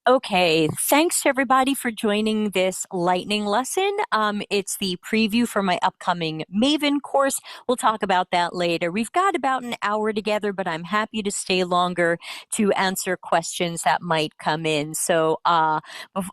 Okay, thanks to everybody for joining this lightning lesson. It's the preview for my upcoming Maven course. We'll talk about that later. We've got about an hour together, but I'm happy to stay longer to answer questions that might come in. Hi,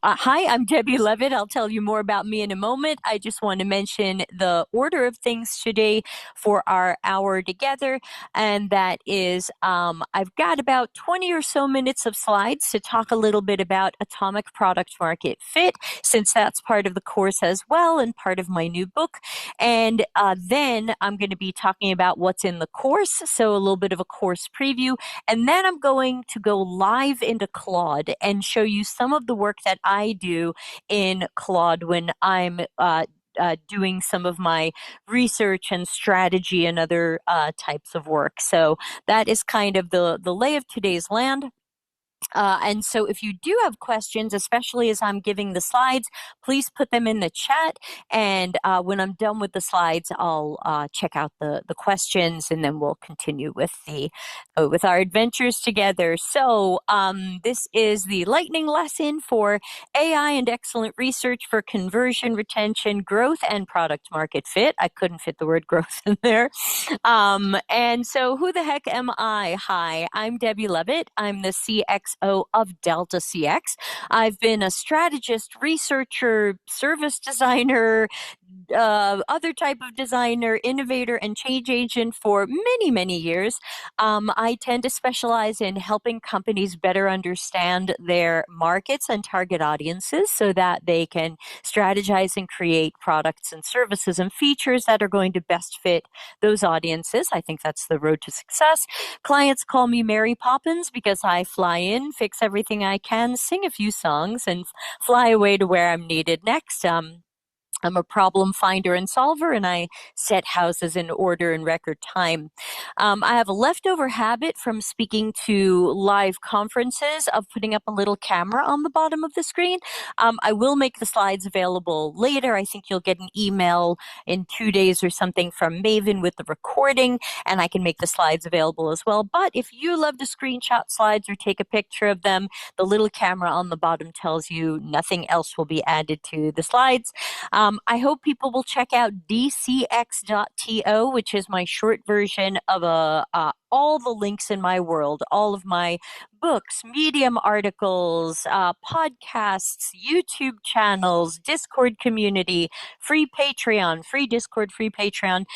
I'm Debbie Levitt. I'll tell you more about me in a moment. I just want to mention the order of things today for our hour together, and that is I've got about 20 or so minutes of slides to talk a little bit about atomic product market fit, since that's part of the course as well and part of my new book. And then I'm going to be talking about what's in the course, so a little bit of a course preview. And then I'm going to go live into Claude and show you some of the work that I do in Claude when I'm doing some of my research and strategy and other types of work. So that is kind of the lay of today's land. And so if you do have questions, especially as I'm giving the slides, please put them in the chat. And when I'm done with the slides, I'll check out the questions, and then we'll continue with our adventures together. So this is the lightning lesson for AI and excellent research for conversion, retention, growth, and product market fit. I couldn't fit the word growth in there. And so who the heck am I? Hi, I'm Debbie Levitt. I'm the CXO of Delta CX. I've been a strategist, researcher, service designer, other type of designer, innovator, and change agent for many, many years. I tend to specialize in helping companies better understand their markets and target audiences so that they can strategize and create products and services and features that are going to best fit those audiences. I think that's the road to success. Clients call me Mary Poppins because I fly in, fix everything I can, sing a few songs, and fly away to where I'm needed next. I'm a problem finder and solver, and I set houses in order in record time. I have a leftover habit from speaking to live conferences of putting up a little camera on the bottom of the screen. I will make the slides available later. I think you'll get an email in 2 days or something from Maven with the recording, and I can make the slides available as well. But if you love to screenshot slides or take a picture of them, the little camera on the bottom tells you nothing else will be added to the slides. I hope people will check out dcx.to, which is my short version of all the links in my world, all of my books, Medium articles, podcasts, YouTube channels, Discord community, free Patreon, free Discord, free Patreon.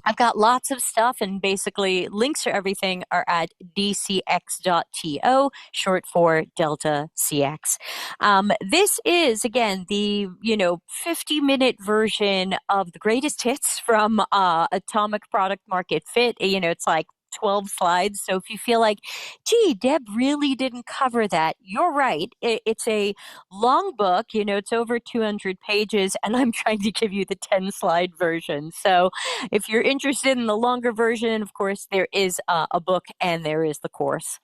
I've got lots of stuff, and basically links for everything are at dcx.to, short for Delta CX. This is, again, the 50-minute version of the greatest hits from Atomic Product Market Fit. It's like 12 slides. So if you feel like, gee, Deb really didn't cover that, you're right. It's a long book, it's over 200 pages, and I'm trying to give you the 10-slide version. So if you're interested in the longer version, of course, there is a book and there is the course.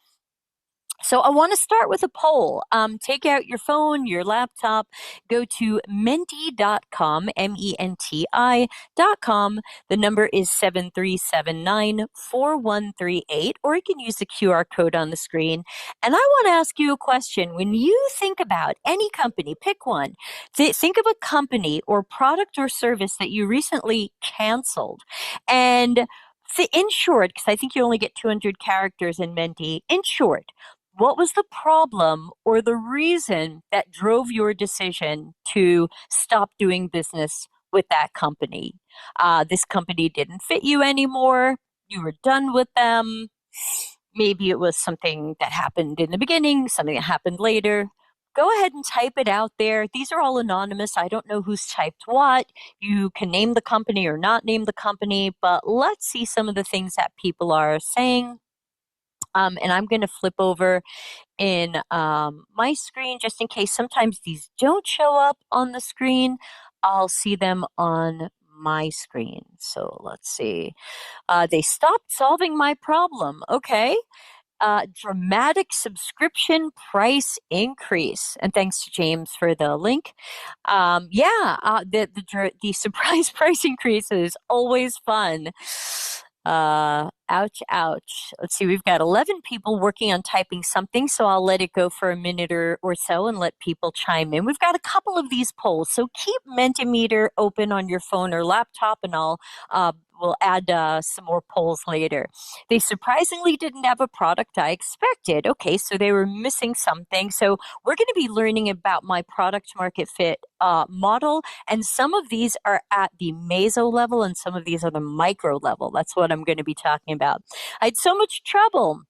So I want to start with a poll. Take out your phone, your laptop, go to menti.com, menti.com. The number is 7379-4138, or you can use the QR code on the screen. And I want to ask you a question. When you think about any company, pick one. Think of a company or product or service that you recently canceled. And in short, because I think you only get 200 characters in Menti, in short, what was the problem or the reason that drove your decision to stop doing business with that company? This company didn't fit you anymore. You were done with them. Maybe it was something that happened in the beginning, something that happened later. Go ahead and type it out there. These are all anonymous. I don't know who's typed what. You can name the company or not name the company, but let's see some of the things that people are saying. And I'm going to flip over in my screen just in case sometimes these don't show up on the screen. I'll see them on my screen. So let's see. They stopped solving my problem. Okay. Dramatic subscription price increase. And thanks to James for the link. The surprise price increase is always fun. Ouch, ouch. Let's see, we've got 11 people working on typing something, so I'll let it go for a minute or so and let people chime in. We've got a couple of these polls, so keep Mentimeter open on your phone or laptop, and we'll add some more polls later. They surprisingly didn't have a product I expected. Okay, so they were missing something. So we're going to be learning about my product market fit model, and some of these are at the meso level, and some of these are the micro level. That's what I'm going to be talking about. I had so much trouble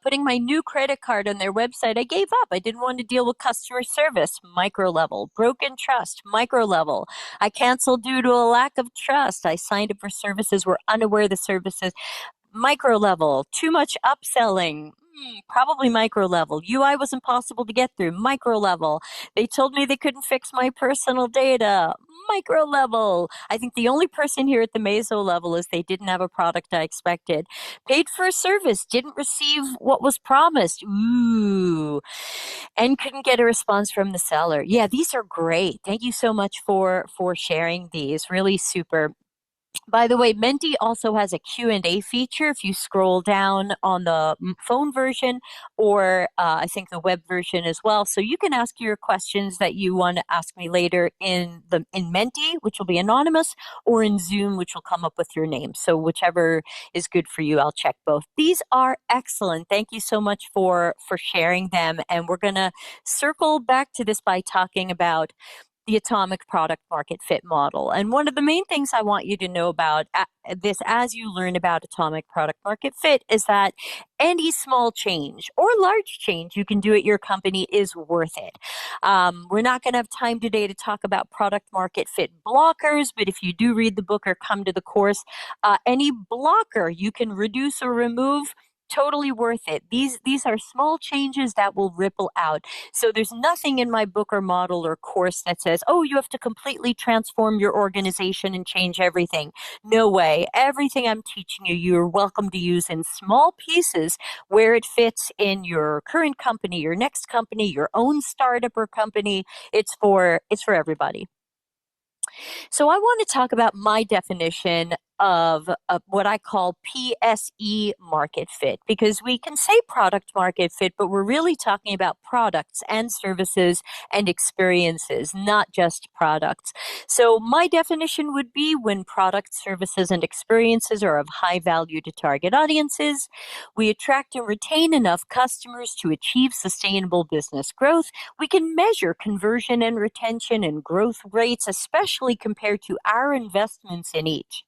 putting my new credit card on their website. I gave up. I didn't want to deal with customer service, micro level. Broken trust, micro level. I canceled due to a lack of trust. I signed up for services, were unaware the services, micro level. Too much upselling, probably micro level. UI was impossible to get through, micro level. They told me they couldn't fix my personal data, micro level. I think the only person here at the meso level is they didn't have a product I expected. Paid for a service, didn't receive what was promised. Ooh. And couldn't get a response from the seller. Yeah, these are great. Thank you so much for sharing these. Really super. By the way, Menti also has a Q&A feature if you scroll down on the phone version, or I think the web version as well. So you can ask your questions that you want to ask me later in Menti, which will be anonymous, or in Zoom, which will come up with your name. So whichever is good for you, I'll check both. These are excellent. Thank you so much for sharing them. And we're going to circle back to this by talking about the atomic product market fit model. And one of the main things I want you to know about this as you learn about atomic product market fit is that any small change or large change you can do at your company is worth it. We're not going to have time today to talk about product market fit blockers, but if you do read the book or come to the course, any blocker you can reduce or remove, totally worth it. These are small changes that will ripple out. So there's nothing in my book or model or course that says, "Oh, you have to completely transform your organization and change everything." No way. Everything I'm teaching you, you're welcome to use in small pieces where it fits in your current company, your next company, your own startup or company. It's for everybody. So I want to talk about my definition of what I call PSE market fit, because we can say product market fit, but we're really talking about products and services and experiences, not just products. So my definition would be when products, services, and experiences are of high value to target audiences, we attract and retain enough customers to achieve sustainable business growth, we can measure conversion and retention and growth rates, especially compared to our investments in each.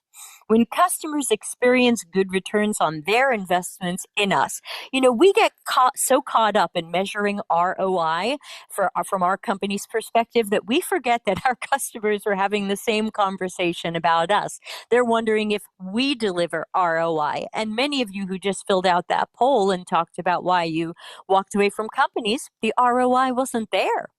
When customers experience good returns on their investments in us, we get so caught up in measuring ROI from our company's perspective that we forget that our customers are having the same conversation about us. They're wondering if we deliver ROI. And many of you who just filled out that poll and talked about why you walked away from companies, the ROI wasn't there.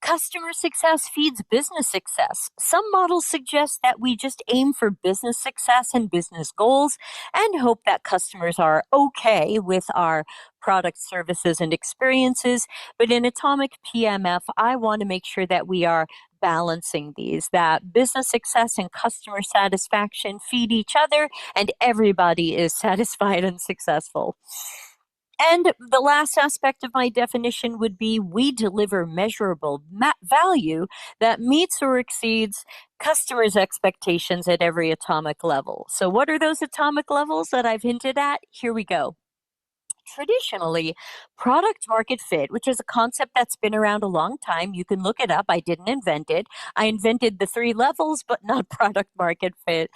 Customer success feeds business success. Some models suggest that we just aim for business success and business goals and hope that customers are okay with our products, services, and experiences. But in Atomic PMF, I want to make sure that we are balancing these, that business success and customer satisfaction feed each other and everybody is satisfied and successful. And the last aspect of my definition would be we deliver measurable value that meets or exceeds customers' expectations at every atomic level. So, what are those atomic levels that I've hinted at? Here we go. Traditionally, product market fit, which is a concept that's been around a long time, you can look it up. I didn't invent it. I invented the three levels, but not product market fit.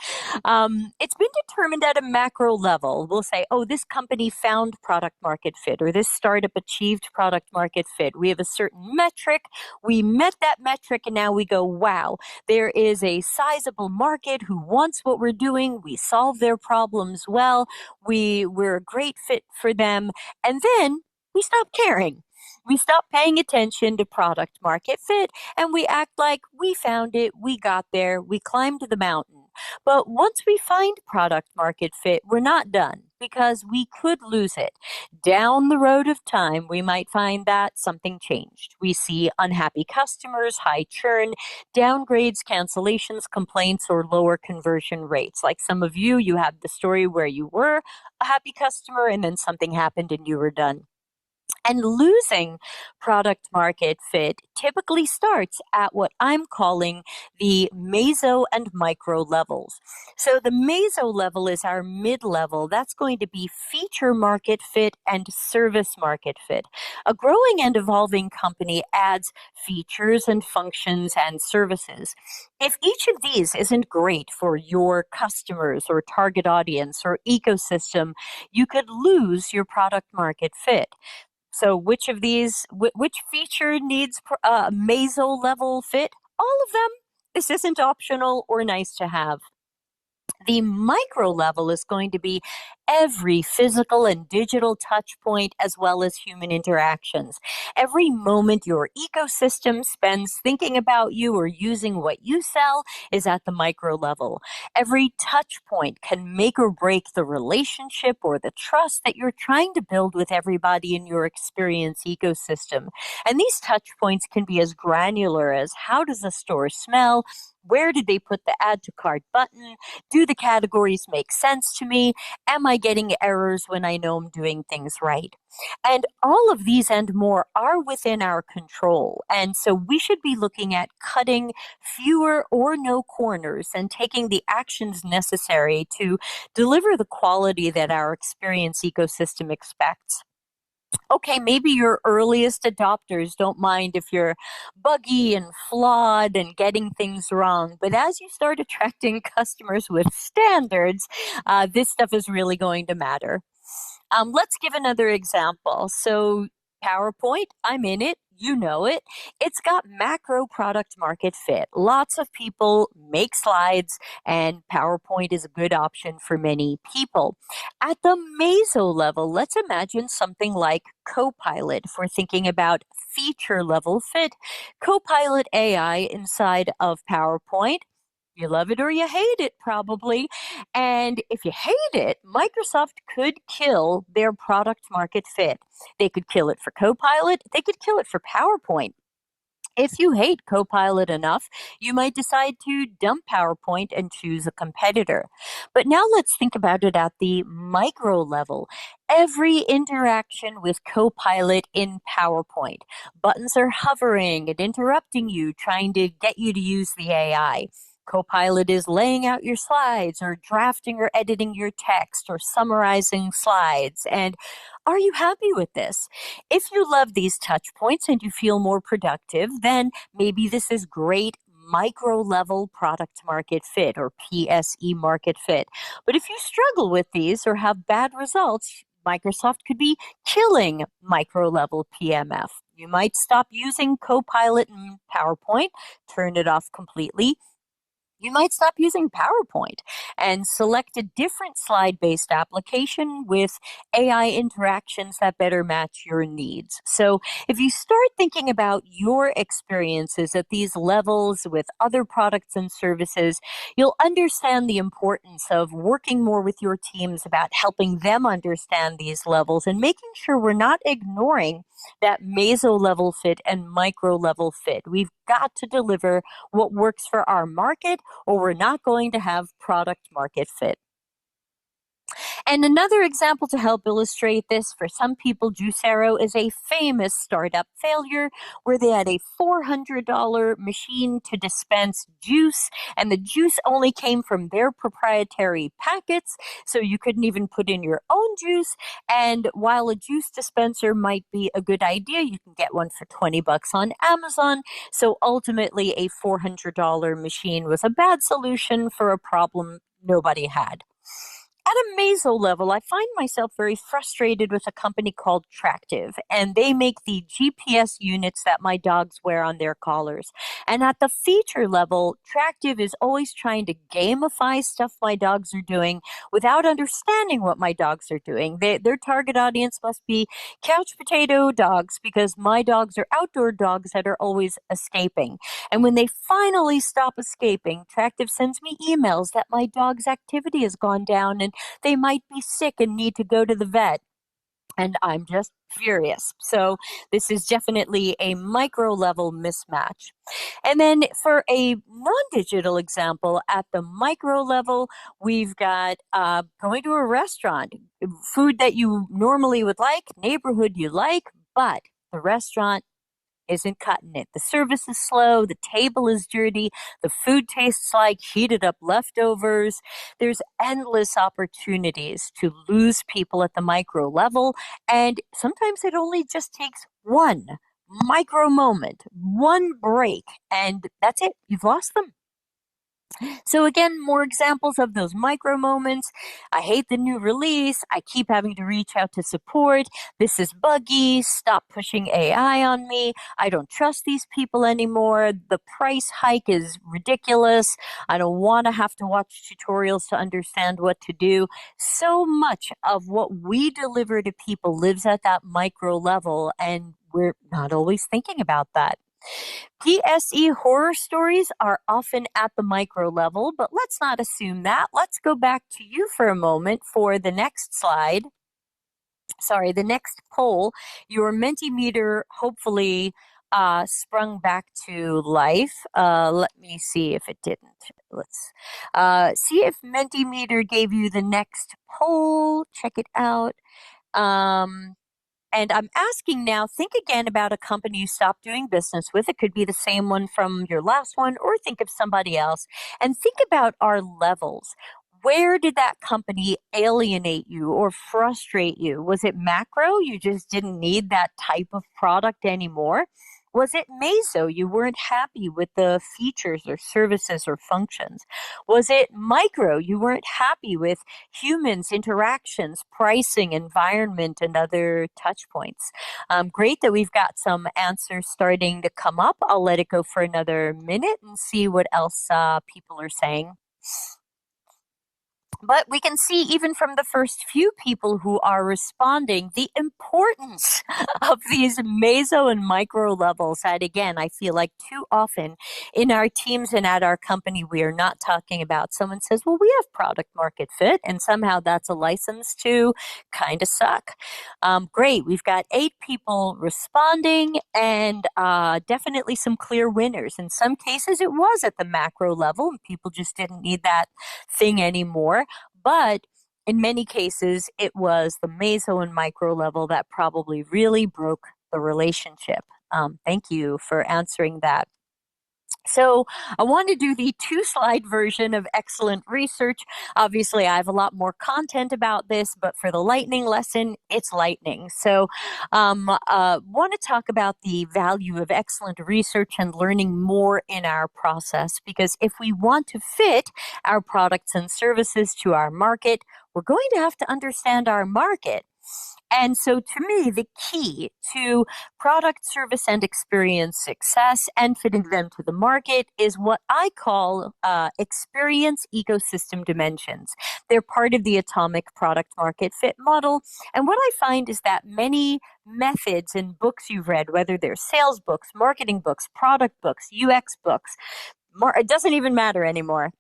It's been determined at a macro level. We'll say, oh, this company found product market fit, or this startup achieved product market fit. We have a certain metric. We met that metric, and now we go, wow, there is a sizable market who wants what we're doing. We solve their problems well. We're a great fit for them. And then we stop caring. We stop paying attention to product market fit and we act like we found it, we got there, we climbed the mountain. But once we find product market fit, we're not done. because we could lose it. Down the road of time, we might find that something changed. We see unhappy customers, high churn, downgrades, cancellations, complaints, or lower conversion rates. Like some of you, you have the story where you were a happy customer and then something happened and you were done. And losing product market fit typically starts at what I'm calling the meso and micro levels. So the meso level is our mid level. That's going to be feature market fit and service market fit. A growing and evolving company adds features and functions and services. If each of these isn't great for your customers or target audience or ecosystem, you could lose your product market fit. So, which of these, which feature needs meso level fit? All of them. This isn't optional or nice to have. The micro level is going to be every physical and digital touch point as well as human interactions. Every moment your ecosystem spends thinking about you or using what you sell is at the micro level. Every touch point can make or break the relationship or the trust that you're trying to build with everybody in your experience ecosystem. And these touch points can be as granular as how does a store smell? Where did they put the add to cart button? Do the categories make sense to me? Am I getting errors when I know I'm doing things right? And all of these and more are within our control. And so we should be looking at cutting fewer or no corners and taking the actions necessary to deliver the quality that our experience ecosystem expects. Okay, maybe your earliest adopters don't mind if you're buggy and flawed and getting things wrong. But as you start attracting customers with standards, this stuff is really going to matter. Let's give another example. So, PowerPoint, I'm in it. You know it. It's got macro product market fit. Lots of people make slides, and PowerPoint is a good option for many people. At the meso level, let's imagine something like Copilot for thinking about feature level fit. Copilot AI inside of PowerPoint. You love it or you hate it, probably. And if you hate it, Microsoft could kill their product market fit. They could kill it for Copilot, they could kill it for PowerPoint. If you hate Copilot enough, you might decide to dump PowerPoint and choose a competitor. But now let's think about it at the micro level. Every interaction with Copilot in PowerPoint, buttons are hovering and interrupting you, trying to get you to use the AI. Copilot is laying out your slides or drafting or editing your text or summarizing slides. And are you happy with this? If you love these touch points and you feel more productive, then maybe this is great micro level product market fit or PSE market fit. But if you struggle with these or have bad results, Microsoft could be killing micro level PMF. You might stop using Copilot and PowerPoint, turn it off completely. You might stop using PowerPoint and select a different slide based application with AI interactions that better match your needs. So, if you start thinking about your experiences at these levels with other products and services, you'll understand the importance of working more with your teams about helping them understand these levels and making sure we're not ignoring that meso level fit and micro level fit. We've got to deliver what works for our market or we're not going to have product market fit. And another example to help illustrate this for some people, Juicero is a famous startup failure where they had a $400 machine to dispense juice, and the juice only came from their proprietary packets, so you couldn't even put in your own juice. And while a juice dispenser might be a good idea, you can get one for $20 on Amazon. So ultimately, a $400 machine was a bad solution for a problem nobody had. At a meso level, I find myself very frustrated with a company called Tractive, and they make the GPS units that my dogs wear on their collars. And at the feature level, Tractive is always trying to gamify stuff my dogs are doing without understanding what my dogs are doing. Their target audience must be couch potato dogs because my dogs are outdoor dogs that are always escaping. And when they finally stop escaping, Tractive sends me emails that my dog's activity has gone down and They might be sick and need to go to the vet. And I'm just furious. So, this is definitely a micro level mismatch. And then for a non digital example, at the micro level, we've got going to a restaurant, food that you normally would like, neighborhood you like, but the restaurant isn't cutting it. The service is slow, the table is dirty, the food tastes like heated up leftovers. There's endless opportunities to lose people at the micro level, and sometimes it only just takes one micro moment, one break, and that's it. You've lost them. So again, more examples of those micro moments. I hate the new release. I keep having to reach out to support. This is buggy. Stop pushing AI on me. I don't trust these people anymore. The price hike is ridiculous. I don't want to have to watch tutorials to understand what to do. So much of what we deliver to people lives at that micro level, and we're not always thinking about that. PSE horror stories are often at the micro level, but let's not assume that. Let's go back to you for a moment for the next slide. Sorry, the next poll. Your Mentimeter hopefully sprung back to life. Let me see if it didn't. Let's see if Mentimeter gave you the next poll. Check it out. Um, and I'm asking now, think again about a company you stopped doing business with. It could be the same one from your last one, or think of somebody else. And think about our levels. Where did that company alienate you or frustrate you? Was it macro? You just didn't need that type of product anymore. Was it meso? You weren't happy with the features or services or functions. Was it micro? You weren't happy with humans, interactions, pricing, environment, and other touch points. Great that we've got some answers starting to come up. I'll let it go for another minute and see what else people are saying. But we can see, even from the first few people who are responding, the importance of these meso and micro levels. And again, I feel like too often in our teams and at our company, we are not talking about. Someone says, well, we have product market fit, and somehow that's a license to kind of suck. Great. We've got 8 people responding, and definitely some clear winners. In some cases, it was at the macro level, and people just didn't need that thing anymore. But in many cases, it was the meso and micro level that probably really broke the relationship. Thank you for answering that. So, I want to do the 2 slide version of excellent research. Obviously, I have a lot more content about this, but for the lightning lesson, it's lightning. So, want to talk about the value of excellent research and learning more in our process, because if we want to fit our products and services to our market, we're going to have to understand our market. And so, to me, the key to product, service, and experience success and fitting them to the market is what I call experience ecosystem dimensions. They're part of the atomic product market fit model. And what I find is that many methods and books you've read, whether they're sales books, marketing books, product books, UX books, it doesn't even matter anymore.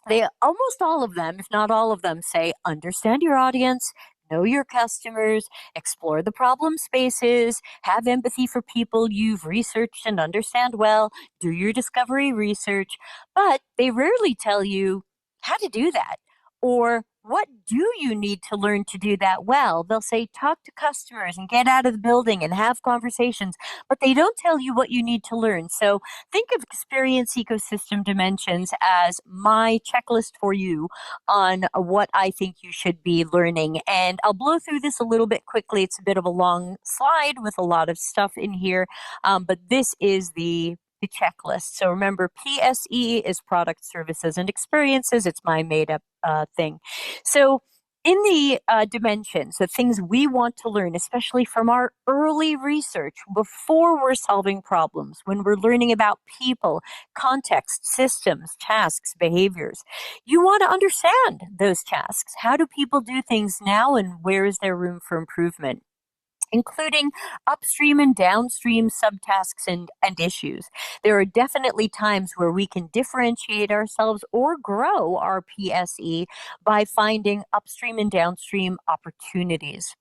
They almost all of them, if not all of them, say understand your audience, know your customers, explore the problem spaces, have empathy for people you've researched and understand well, do your discovery research. But they rarely tell you how to do that, or what do you need to learn to do that well. They'll say talk to customers and get out of the building and have conversations, but they don't tell you what you need to learn. So think of experience ecosystem dimensions as my checklist for you on what I think you should be learning. And I'll blow through this a little bit quickly. It's a bit of a long slide with a lot of stuff in here, but this is the checklist. So remember, PSE is product, services, and experiences. It's my made up thing. So in the dimensions, the things we want to learn, especially from our early research before we're solving problems, when we're learning about people, context, systems, tasks, behaviors, you want to understand those tasks. How do people do things now, and where is there room for improvement? including upstream and downstream subtasks and issues. There are definitely times where we can differentiate ourselves or grow our PSE by finding upstream and downstream opportunities.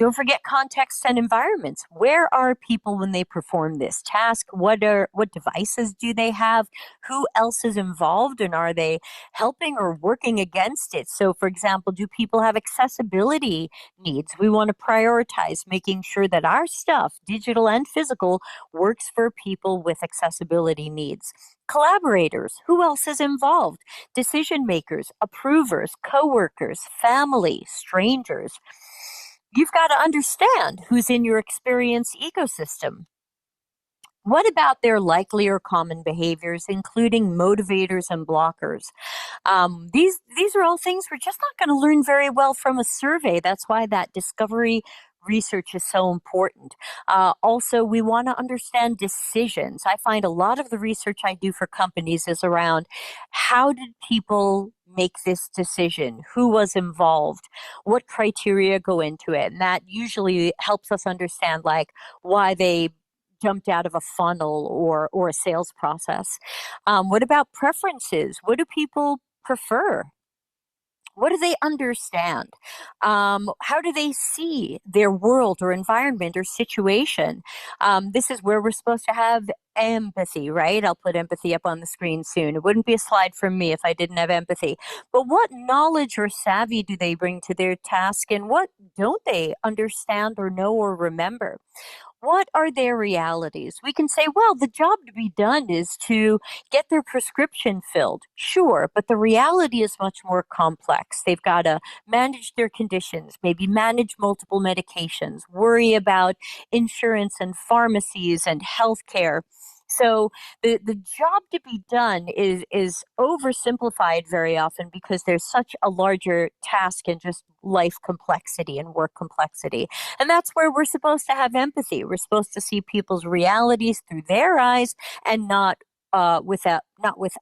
Don't forget context and environments. Where are people when they perform this task? What devices do they have? Who else is involved, and are they helping or working against it? So for example, do people have accessibility needs? We want to prioritize making sure that our stuff, digital and physical, works for people with accessibility needs. Collaborators, who else is involved? Decision makers, approvers, coworkers, family, strangers. You've got to understand who's in your experience ecosystem. What about their likely or common behaviors, including motivators and blockers? These are all things we're just not going to learn very well from a survey. That's why that discovery research is so important. Also, we want to understand decisions. I find a lot of the research I do for companies is around how did people make this decision? Who was involved? What criteria go into it? And that usually helps us understand like why they jumped out of a funnel or a sales process. What about preferences? What do people prefer? What do they understand? How do they see their world or environment or situation? This is where we're supposed to have empathy, right? I'll put empathy up on the screen soon. It wouldn't be a slide from me if I didn't have empathy. But what knowledge or savvy do they bring to their task, and what don't they understand or know or remember? What are their realities? We can say, well, the job to be done is to get their prescription filled. Sure, but the reality is much more complex. They've got to manage their conditions, maybe manage multiple medications, worry about insurance and pharmacies and healthcare. So the job to be done is oversimplified very often because there's such a larger task and just life complexity and work complexity. And that's where we're supposed to have empathy. We're supposed to see people's realities through their eyes and not with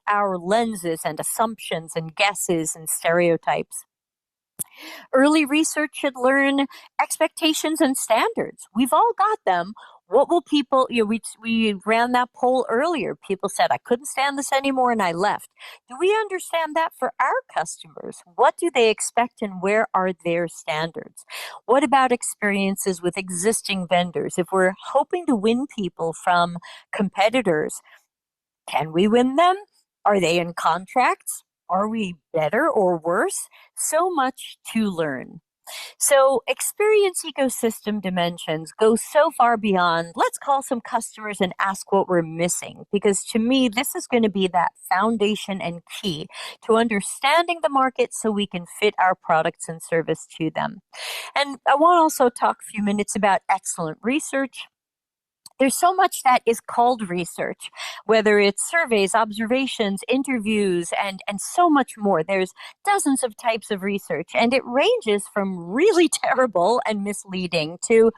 our lenses and assumptions and guesses and stereotypes. Early research should learn expectations and standards. We've all got them. What will people, we ran that poll earlier. People said, I couldn't stand this anymore and I left. Do we understand that for our customers? What do they expect and where are their standards? What about experiences with existing vendors? If we're hoping to win people from competitors, can we win them? Are they in contracts? Are we better or worse? So much to learn. So, experience ecosystem dimensions go so far beyond let's call some customers and ask what we're missing. Because to me, this is going to be that foundation and key to understanding the market so we can fit our products and service to them. And I want to also talk a few minutes about excellent research. There's so much that is called research, whether it's surveys, observations, interviews, and so much more. There's dozens of types of research, and it ranges from really terrible and misleading to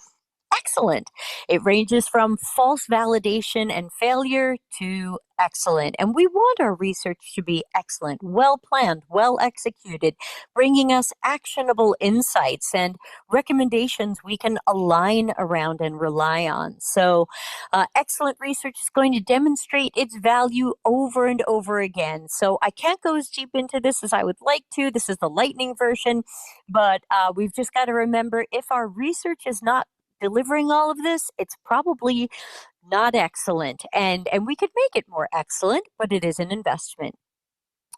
excellent. It ranges from false validation and failure to excellent. And we want our research to be excellent, well planned, well executed, bringing us actionable insights and recommendations we can align around and rely on. So, excellent research is going to demonstrate its value over and over again. So, I can't go as deep into this as I would like to. This is the lightning version, but we've just got to remember if our research is not delivering all of this, it's probably not excellent. And we could make it more excellent, but it is an investment.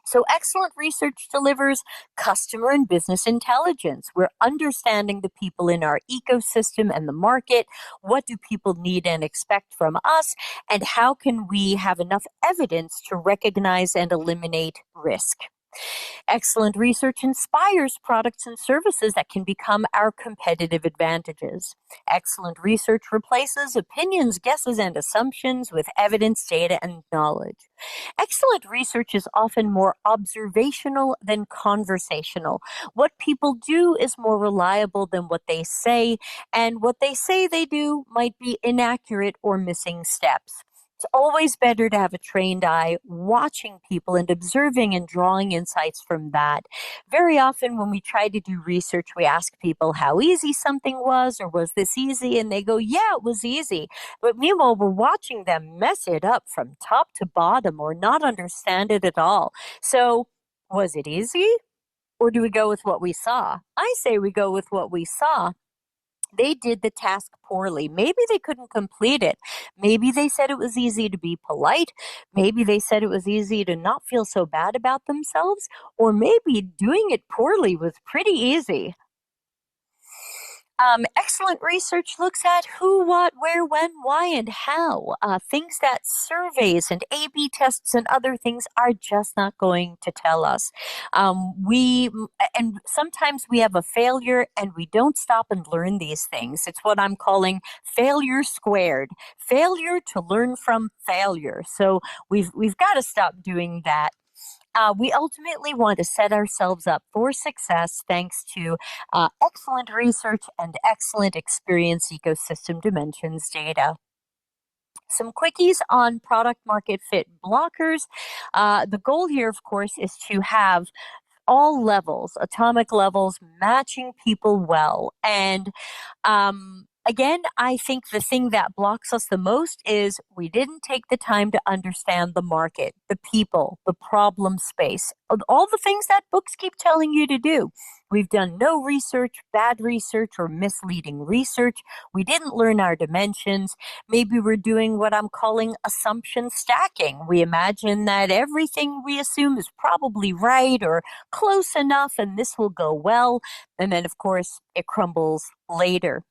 So excellent research delivers customer and business intelligence. We're understanding the people in our ecosystem and the market. What do people need and expect from us? And how can we have enough evidence to recognize and eliminate risk? Excellent research inspires products and services that can become our competitive advantages. Excellent research replaces opinions, guesses, and assumptions with evidence, data, and knowledge. Excellent research is often more observational than conversational. What people do is more reliable than what they say, and what they say they do might be inaccurate or missing steps. It's always better to have a trained eye watching people and observing and drawing insights from that. Very often, when we try to do research, we ask people how easy something was or was this easy? And they go, yeah, it was easy. But meanwhile, we're watching them mess it up from top to bottom or not understand it at all. So, was it easy? Or do we go with what we saw? I say we go with what we saw. They did the task poorly. Maybe they couldn't complete it. Maybe they said it was easy to be polite. Maybe they said it was easy to not feel so bad about themselves. Or maybe doing it poorly was pretty easy. Excellent research looks at who, what, where, when, why, and how. Things that surveys and A/B tests and other things are just not going to tell us. And sometimes we have a failure and we don't stop and learn these things. It's what I'm calling failure squared. Failure to learn from failure. So we've got to stop doing that. We ultimately want to set ourselves up for success thanks to excellent research and excellent experience ecosystem dimensions data. Some quickies on product market fit blockers. The goal here, of course, is to have all levels, atomic levels, matching people well. And again, I think the thing that blocks us the most is we didn't take the time to understand the market, the people, the problem space, all the things that books keep telling you to do. We've done no research, bad research, or misleading research. We didn't learn our dimensions. Maybe we're doing what I'm calling assumption stacking. We imagine that everything we assume is probably right or close enough and this will go well. And then, of course, it crumbles later.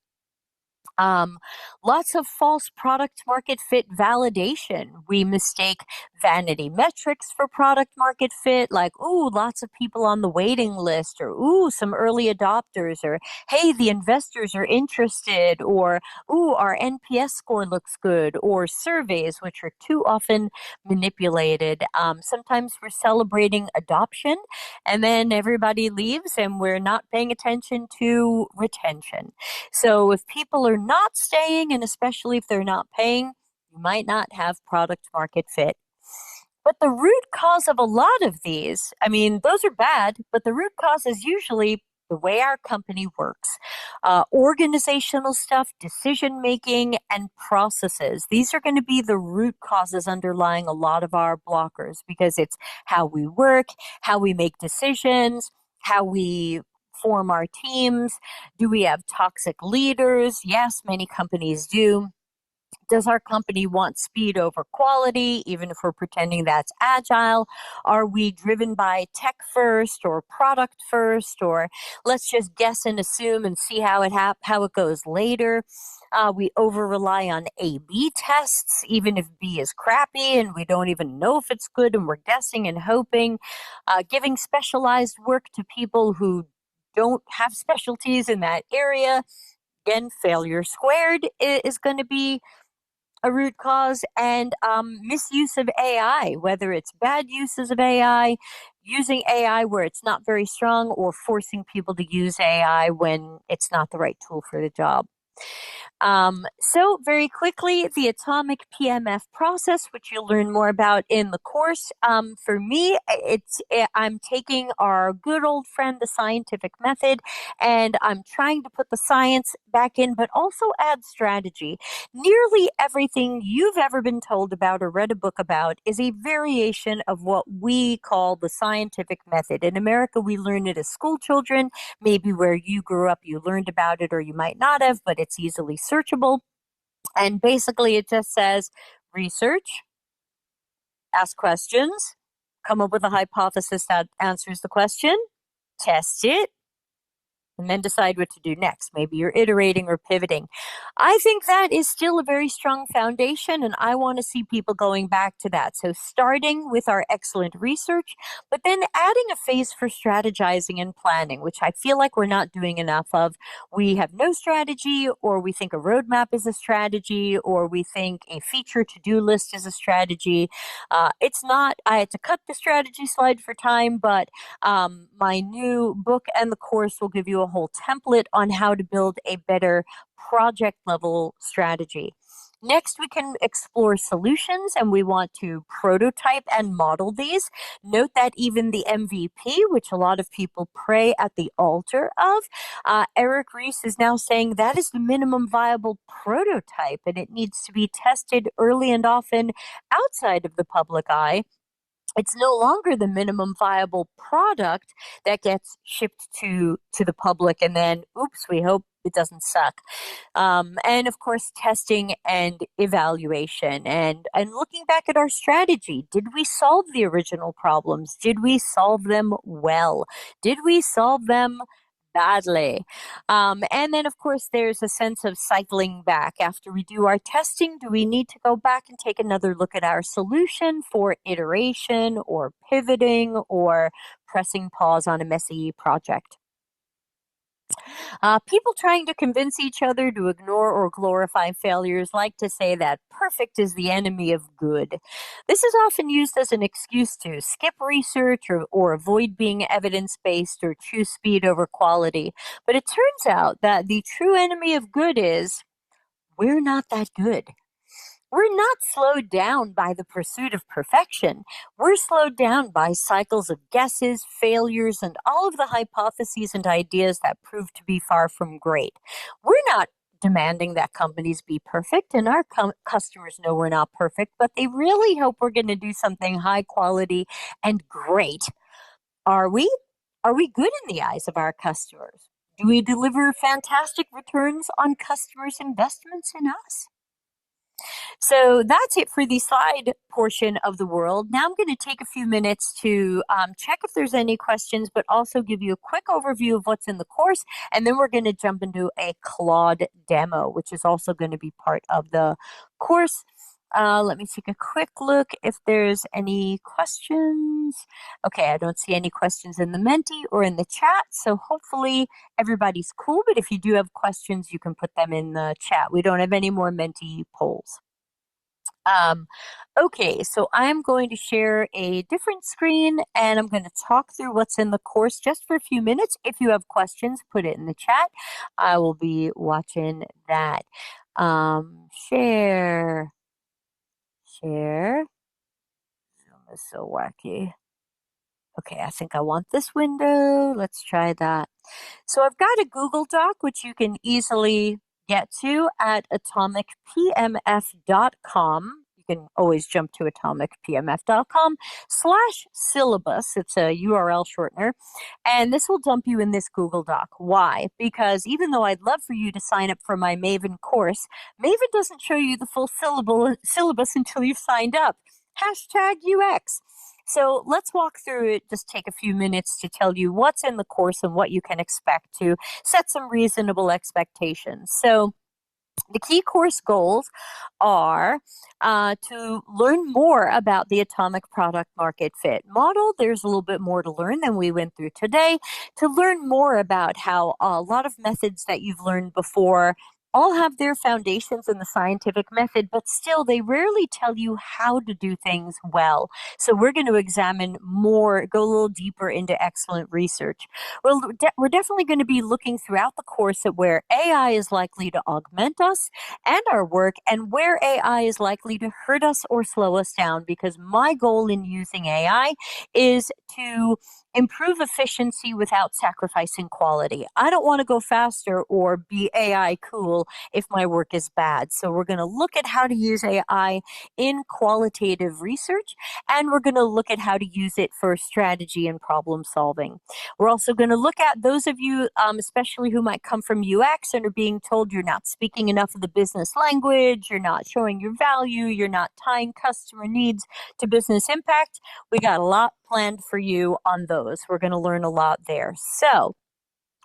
Um, Lots of false product market fit validation. We mistake vanity metrics for product market fit, like, ooh, lots of people on the waiting list, or ooh, some early adopters, or hey, the investors are interested, or ooh, our NPS score looks good, or surveys, which are too often manipulated. Sometimes we're celebrating adoption and then everybody leaves and we're not paying attention to retention. So if people are not staying, and especially if they're not paying, you might not have product market fit. But the root cause of a lot of these, I mean, those are bad, but the root cause is usually the way our company works. Organizational stuff, decision making, and processes. These are going to be the root causes underlying a lot of our blockers because it's how we work, how we make decisions, how we form our teams. Do we have toxic leaders? Yes, many companies do. Does our company want speed over quality, even if we're pretending that's agile? Are we driven by tech first or product first, or let's just guess and assume and see how it goes later? We over rely on A/B tests, even if B is crappy and we don't even know if it's good, and we're guessing and hoping. Giving specialized work to people who don't have specialties in that area. Again, failure squared is going to be a root cause, and misuse of AI, whether it's bad uses of AI, using AI where it's not very strong, or forcing people to use AI when it's not the right tool for the job. So, very quickly, the atomic PMF process, which you'll learn more about in the course. For me, I'm taking our good old friend, the scientific method, and I'm trying to put the science back in, but also add strategy. Nearly everything you've ever been told about or read a book about is a variation of what we call the scientific method. In America, we learn it as school children. Maybe where you grew up, you learned about it, or you might not have, but it's easily searchable. And basically, it just says research, ask questions, come up with a hypothesis that answers the question, test it, and then decide what to do next. Maybe you're iterating or pivoting. I think that is still a very strong foundation, and I want to see people going back to that. So, starting with our excellent research, but then adding a phase for strategizing and planning, which I feel like we're not doing enough of. We have no strategy, or we think a roadmap is a strategy, or we think a feature to do list is a strategy. It's not. I had to cut the strategy slide for time, but my new book and the course will give you a whole template on how to build a better project level strategy. Next, we can explore solutions and we want to prototype and model these. Note that even the MVP, which a lot of people pray at the altar of, Eric Ries is now saying that is the minimum viable prototype and it needs to be tested early and often outside of the public eye. It's no longer the minimum viable product that gets shipped to the public and then oops, we hope it doesn't suck. And of course, testing and evaluation and looking back at our strategy. Did we solve the original problems? Did we solve them well? Did we solve them badly? And then, of course, there's a sense of cycling back. After we do our testing, do we need to go back and take another look at our solution for iteration or pivoting or pressing pause on a messy project? People trying to convince each other to ignore or glorify failures like to say that perfect is the enemy of good. This is often used as an excuse to skip research or avoid being evidence based or choose speed over quality. But it turns out that the true enemy of good is we're not that good. We're not slowed down by the pursuit of perfection. We're slowed down by cycles of guesses, failures, and all of the hypotheses and ideas that prove to be far from great. We're not demanding that companies be perfect, and our customers know we're not perfect, but they really hope we're going to do something high quality and great. Are we? Are we good in the eyes of our customers? Do we deliver fantastic returns on customers' investments in us? So that's it for the slide portion of the world. Now I'm going to take a few minutes to check if there's any questions, but also give you a quick overview of what's in the course. And then we're going to jump into a Claude demo, which is also going to be part of the course. Let me take a quick look if there's any questions. Okay, I don't see any questions in the Menti or in the chat. So hopefully everybody's cool. But if you do have questions, you can put them in the chat. We don't have any more Menti polls. Um, okay, so I'm going to share a different screen and I'm going to talk through what's in the course just for a few minutes. If you have questions, put it in the chat. I will be watching that. Share, share. Zoom is so wacky. Okay, I think I want this window. Let's try that. So I've got a Google Doc, which you can easily get to at atomicpmf.com. You can always jump to atomicpmf.com/syllabus. It's a URL shortener. And this will dump you in this Google Doc. Why? Because even though I'd love for you to sign up for my Maven course, Maven doesn't show you the full syllabus until you've signed up. #UX. So let's walk through it, just take a few minutes to tell you what's in the course and what you can expect to set some reasonable expectations. So the key course goals are to learn more about the atomic product market fit model. There's a little bit more to learn than we went through today. To learn more about how a lot of methods that you've learned before all have their foundations in the scientific method, but still they rarely tell you how to do things well. So we're going to examine more, go a little deeper into excellent research. Well, we're definitely going to be looking throughout the course at where AI is likely to augment us and our work and where AI is likely to hurt us or slow us down, because my goal in using AI is to improve efficiency without sacrificing quality. I don't want to go faster or be AI cool if my work is bad. So we're going to look at how to use AI in qualitative research, and we're going to look at how to use it for strategy and problem solving. We're also going to look at those of you, especially who might come from UX and are being told you're not speaking enough of the business language, you're not showing your value, you're not tying customer needs to business impact. We got a lot planned for you on those. We're going to learn a lot there. So,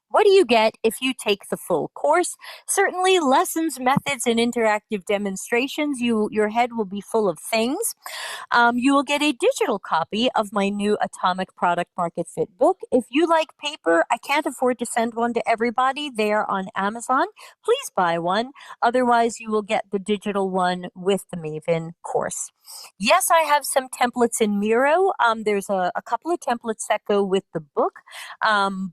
what do you get if you take the full course? Certainly lessons, methods, and interactive demonstrations. Your head will be full of things. You will get a digital copy of my new Atomic Product Market Fit book. If you like paper, I can't afford to send one to everybody. They are on Amazon. Please buy one. Otherwise, you will get the digital one with the Maven course. Yes, I have some templates in Miro. There's a couple of templates that go with the book,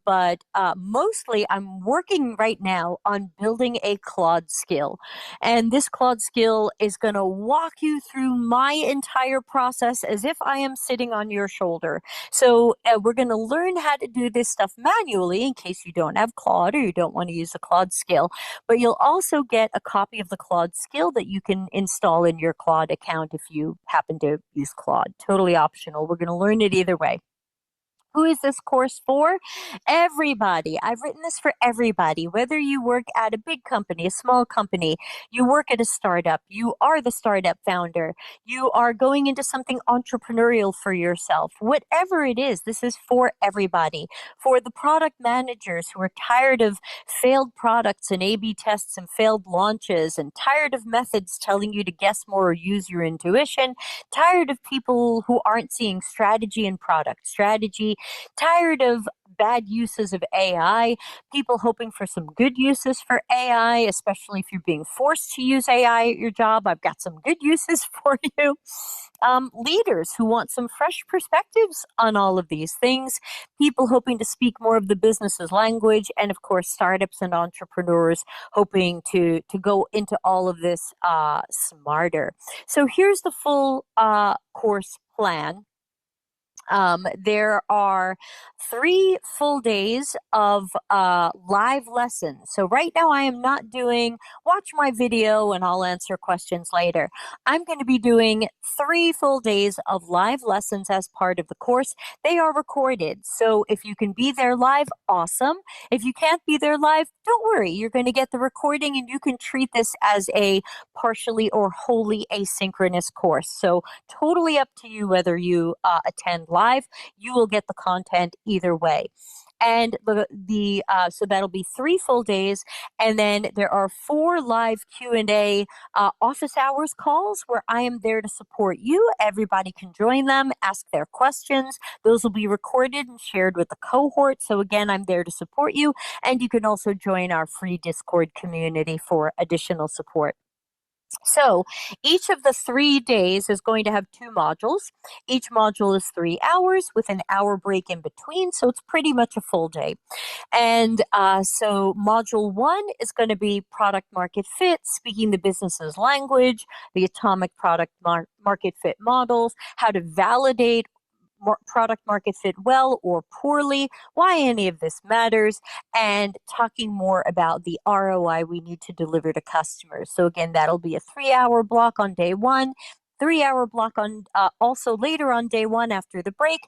but mostly I'm working right now on building a Claude skill. And this Claude skill is going to walk you through my entire process as if I am sitting on your shoulder. So we're going to learn how to do this stuff manually in case you don't have Claude or you don't want to use a Claude skill. But you'll also get a copy of the Claude skill that you can install in your Claude account if you happen to use Claude. Totally optional. We're going to learn it either way. Who is this course for? Everybody. I've written this for everybody. Whether you work at a big company, a small company, you work at a startup, you are the startup founder, you are going into something entrepreneurial for yourself, whatever it is, this is for everybody. For the product managers who are tired of failed products and A B tests and failed launches and tired of methods telling you to guess more or use your intuition, tired of people who aren't seeing strategy in product strategy, tired of bad uses of AI, people hoping for some good uses for AI, especially if you're being forced to use AI at your job. I've got some good uses for you. Leaders who want some fresh perspectives on all of these things, people hoping to speak more of the business's language, and of course, startups and entrepreneurs hoping to go into all of this smarter. So here's the full course plan. There are 3 full days of live lessons. So, right now, I am not doing watch my video and I'll answer questions later. I'm going to be doing 3 full days of live lessons as part of the course. They are recorded. So, if you can be there live, awesome. If you can't be there live, don't worry. You're going to get the recording and you can treat this as a partially or wholly asynchronous course. So, totally up to you whether you attend live. You will get the content either way. And so that'll be 3 full days, and then there are 4 live Q&A office hours calls where I am there to support you. Everybody can join them, ask their questions. Those will be recorded and shared with the cohort. So again, I'm there to support you, and you can also join our free Discord community for additional support. So each of the 3 days is going to have 2 modules. Each module is 3 hours with an hour break in between. So it's pretty much a full day. And so module 1 is going to be product market fit, speaking the business's language, the atomic product market fit models, how to validate product market fit well or poorly, why any of this matters, and talking more about the ROI we need to deliver to customers. So, again, that'll be a 3 hour block on day 1, 3 hour block on also later on day 1 after the break,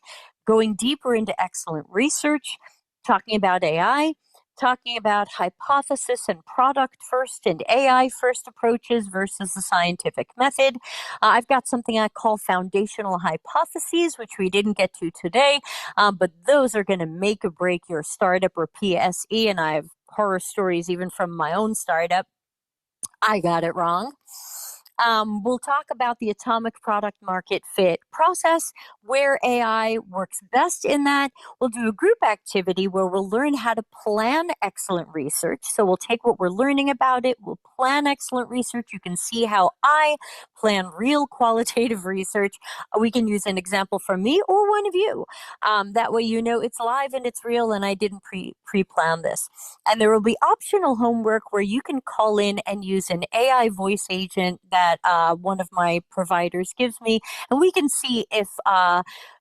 going deeper into excellent research, talking about AI. Talking about hypothesis and product first and AI first approaches versus the scientific method. I've got something I call foundational hypotheses, which we didn't get to today, but those are going to make or break your startup or PSE. And I have horror stories even from my own startup. I got it wrong. We'll talk about the atomic product market fit process, where AI works best in that. We'll do a group activity where we'll learn how to plan excellent research. So we'll take what we're learning about it, we'll plan excellent research. You can see how I plan real qualitative research. We can use an example from me or one of you. That way you know it's live and it's real and I didn't pre-plan this. And there will be optional homework where you can call in and use an AI voice agent that one of my providers gives me, and we can see if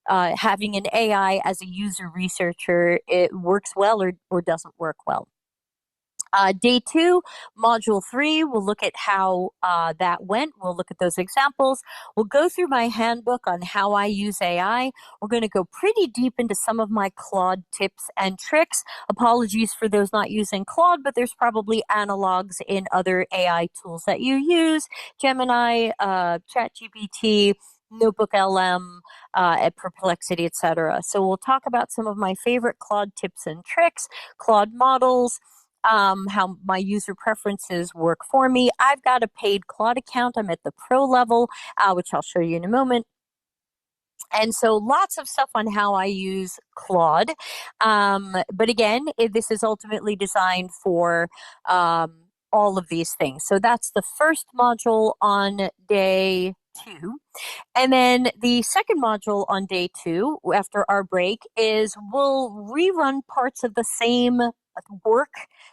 having an AI as a user researcher it works well or doesn't work well. Day 2, module 3, we'll look at how that went. We'll look at those examples. We'll go through my handbook on how I use AI. We're going to go pretty deep into some of my Claude tips and tricks. Apologies for those not using Claude, but there's probably analogs in other AI tools that you use. Gemini, ChatGPT, Notebook LM, at Perplexity, etc. So we'll talk about some of my favorite Claude tips and tricks, Claude models, how my user preferences work for me. I've got a paid Claude account. I'm at the pro level, which I'll show you in a moment. And so lots of stuff on how I use Claude. But again, this is ultimately designed for all of these things. So that's the first module on day 2. And then the second module on day 2, after our break, is we'll rerun parts of the same work,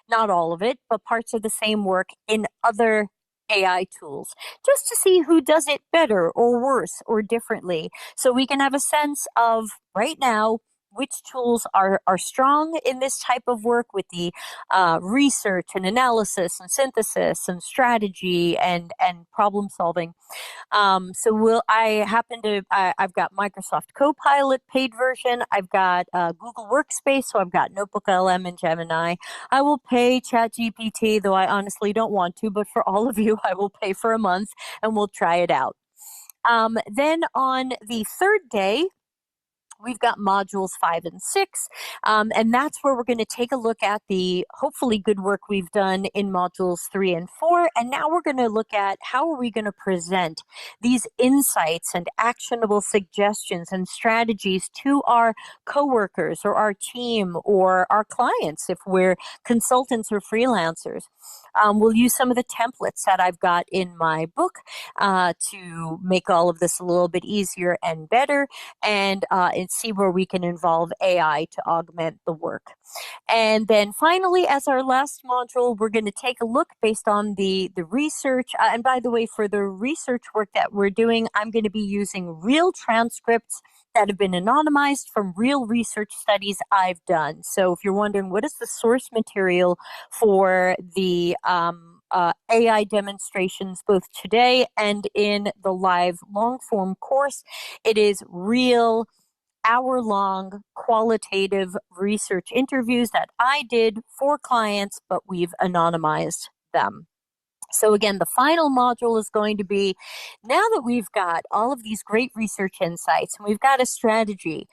not all of it, but parts of the same work in other AI tools, just to see who does it better or worse or differently. So we can have a sense of right now which tools are strong in this type of work with the research and analysis and synthesis and strategy and problem solving. So I happen to I've got Microsoft Copilot paid version. I've got Google Workspace, so I've got Notebook LM and Gemini. I will pay ChatGPT, though I honestly don't want to, but for all of you, I will pay for a month and we'll try it out. Then on the third day, we've got modules 5 and 6, and that's where we're going to take a look at the hopefully good work we've done in modules 3 and 4. And now we're going to look at how are we going to present these insights and actionable suggestions and strategies to our coworkers or our team or our clients if we're consultants or freelancers. We'll use some of the templates that I've got in my book to make all of this a little bit easier and better, and see where we can involve AI to augment the work. And then finally, as our last module, we're going to take a look based on the research. And by the way, for the research work that we're doing, I'm going to be using real transcripts that have been anonymized from real research studies I've done. So if you're wondering what is the source material for the AI demonstrations, both today and in the live long form course, it is real hour-long qualitative research interviews that I did for clients, but we've anonymized them. So again, the final module is going to be, now that we've got all of these great research insights and we've got a strategy,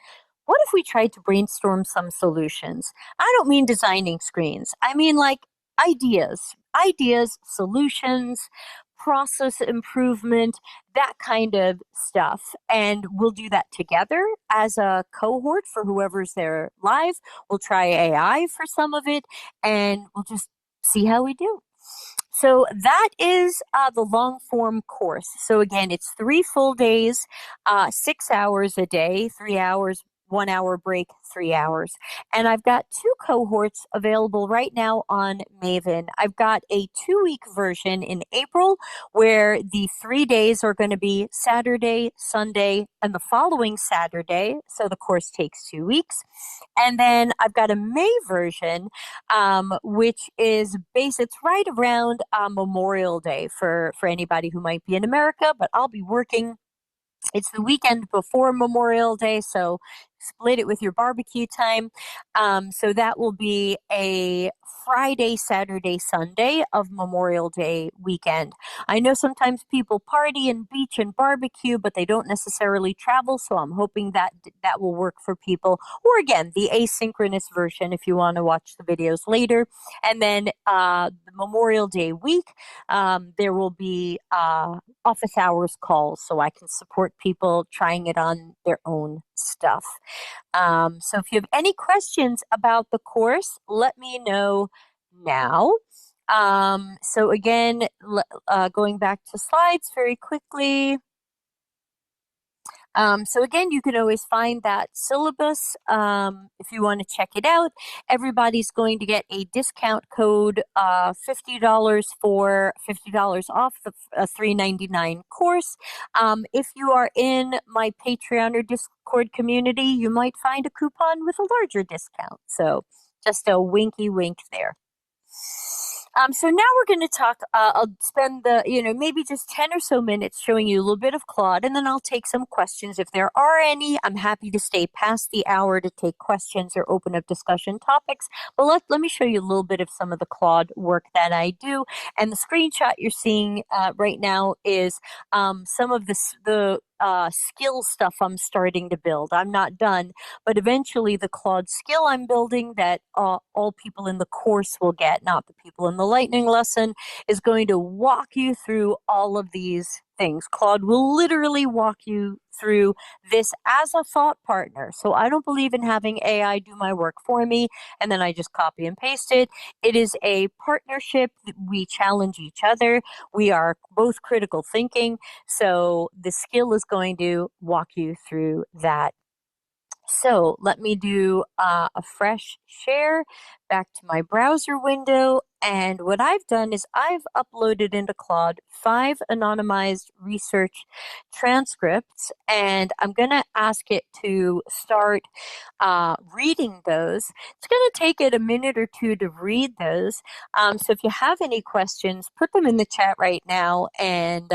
what if we tried to brainstorm some solutions? I don't mean designing screens. I mean like ideas, solutions, process improvement, that kind of stuff. And we'll do that together as a cohort for whoever's there live. We'll try AI for some of it and we'll just see how we do. So that is the long form course. So again, it's 3 full days, 6 hours a day, 3 hours, 1 hour break, 3 hours. And I've got two cohorts available right now on Maven. I've got a 2 week version in April where the 3 days are going to be Saturday, Sunday, and the following Saturday. So the course takes 2 weeks. And then I've got a May version, which is it's right around Memorial Day for anybody who might be in America, but I'll be working. It's the weekend before Memorial Day, so split it with your barbecue time. So that will be a Friday, Saturday, Sunday of Memorial Day weekend. I know sometimes people party and beach and barbecue, but they don't necessarily travel. So I'm hoping that that will work for people. Or again, the asynchronous version if you want to watch the videos later. And then the Memorial Day week, there will be office hours calls so I can support people trying it on their own stuff. So if you have any questions about the course, let me know now. So again, going back to slides very quickly. So again, you can always find that syllabus if you want to check it out. Everybody's going to get a discount code, $50 for $50 off the $3.99 course. If you are in my Patreon or Discord community, you might find a coupon with a larger discount. So just a winky wink there. So now we're going to talk. I'll spend maybe just 10 or so minutes showing you a little bit of Claude, and then I'll take some questions if there are any. I'm happy to stay past the hour to take questions or open up discussion topics. But let me show you a little bit of some of the Claude work that I do. And the screenshot you're seeing right now is some of the skill stuff I'm starting to build. I'm not done, but eventually the Claude skill I'm building that all people in the course will get, not the people in the lightning lesson, is going to walk you through all of these things. Claude will literally walk you through this as a thought partner. So I don't believe in having AI do my work for me and then I just copy and paste it. It is a partnership. We challenge each other. We are both critical thinking. So the skill is going to walk you through that. So let me do a fresh share back to my browser window. And what I've done is I've uploaded into Claude 5 anonymized research transcripts, and I'm going to ask it to start reading those. It's going to take it a minute or two to read those. So if you have any questions, put them in the chat right now, and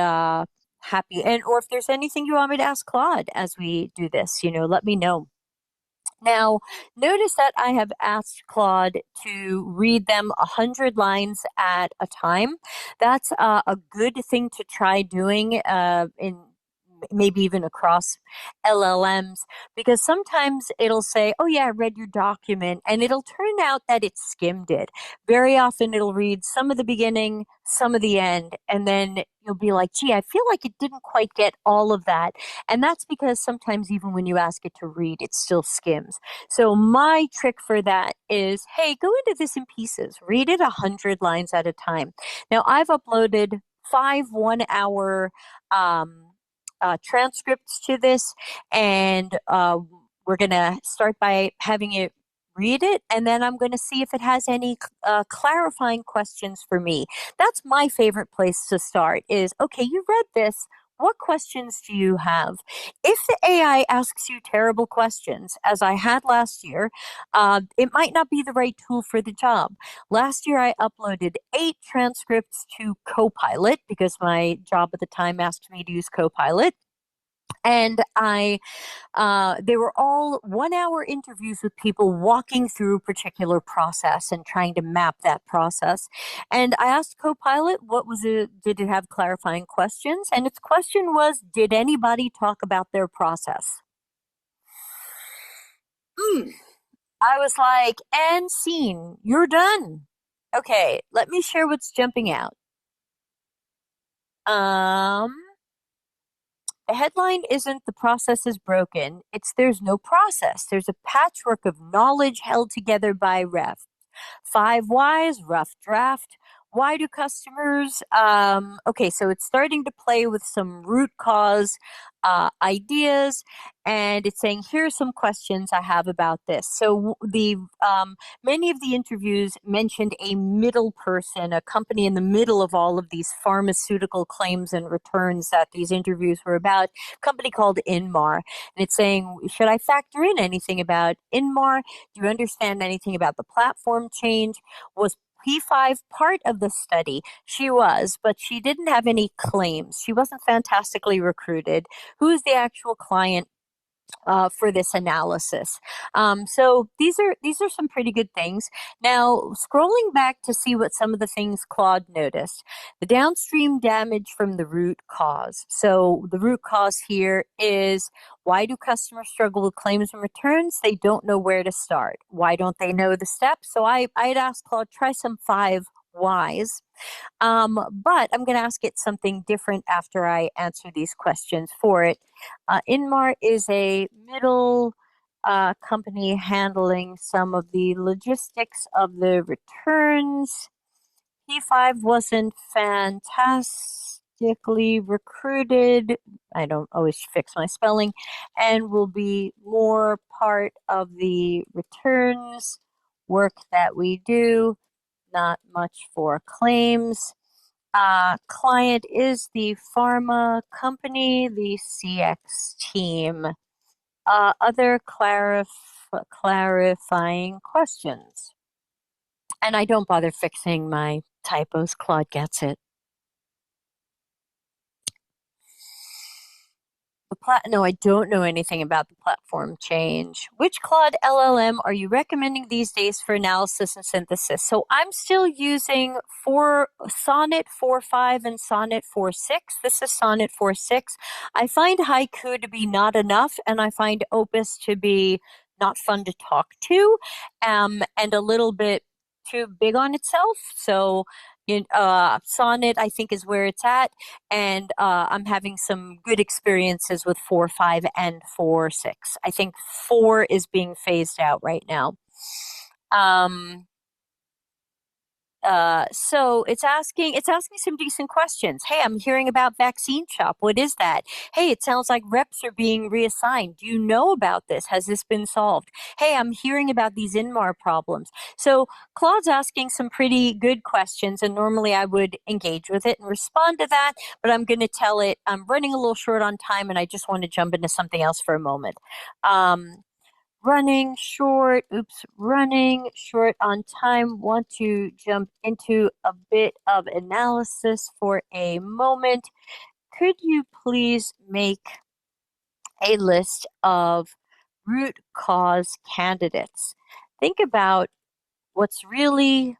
happy. And or if there's anything you want me to ask Claude as we do this, let me know. Now, notice that I have asked Claude to read them 100 lines at a time. That's a good thing to try doing in maybe even across LLMs, because sometimes it'll say, "Oh, yeah, I read your document," and it'll turn out that it skimmed it. Very often it'll read some of the beginning, some of the end, and then you'll be like, "Gee, I feel like it didn't quite get all of that." And that's because sometimes even when you ask it to read, it still skims. So my trick for that is, hey, go into this in pieces. Read it 100 lines at a time. Now I've uploaded 5 1 hour transcripts to this, and we're gonna start by having it read it, and then I'm going to see if it has any clarifying questions for me. That's my favorite place to start. Is okay, you read this, what questions do you have? If the AI asks you terrible questions, as I had last year, it might not be the right tool for the job. Last year, I uploaded 8 transcripts to Copilot because my job at the time asked me to use Copilot. And they were all 1 hour interviews with people walking through a particular process and trying to map that process. And I asked Copilot, what was it? Did it have clarifying questions? And its question was, did anybody talk about their process? Mm. I was like, and scene, you're done. Okay, let me share what's jumping out. Um, The headline isn't "the process is broken," it's "there's no process. There's a patchwork of knowledge held together by ref. 5 whys, rough draft. Why do customers? Okay, so it's starting to play with some root cause ideas, and it's saying, here are some questions I have about this. So the many of the interviews mentioned a middle person, a company in the middle of all of these pharmaceutical claims and returns that these interviews were about. A company called Inmar, and it's saying, should I factor in anything about Inmar? Do you understand anything about the platform change? Was P5 part of the study? She was, but she didn't have any claims. She wasn't fantastically recruited. Who is the actual client for this analysis? So these are some pretty good things. Now, scrolling back to see what some of the things Claude noticed, the downstream damage from the root cause. So the root cause here is, why do customers struggle with claims and returns? They don't know where to start. Why don't they know the steps? So I'd ask Claude, try some 5 whys. But I'm going to ask it something different after I answer these questions for it. Inmar is a middle company handling some of the logistics of the returns. P5 wasn't fantastically recruited. I don't always fix my spelling, and will be more part of the returns work that we do. Not much for claims. Client is the pharma company, the CX team. Other clarifying questions. And I don't bother fixing my typos. Claude gets it. No, I don't know anything about the platform change. Which Claude LLM are you recommending these days for analysis and synthesis? So I'm still using Sonnet 4.5 and Sonnet 4.6. This is Sonnet 4.6. I find Haiku to be not enough, and I find Opus to be not fun to talk to, and a little bit too big on itself. So Sonnet, I think, is where it's at, and I'm having some good experiences with 4.5 and 4.6. I think 4 is being phased out right now. Um, so it's asking some decent questions. Hey, I'm hearing about vaccine shop. What is that? Hey, it sounds like reps are being reassigned. Do you know about this? Has this been solved? Hey, I'm hearing about these Inmar problems. So Claude's asking some pretty good questions, and normally I would engage with it and respond to that, but I'm going to tell it I'm running a little short on time, and I just want to jump into something else for a moment. Um, running short on time. Want to jump into a bit of analysis for a moment. Could you please make a list of root cause candidates? Think about what's really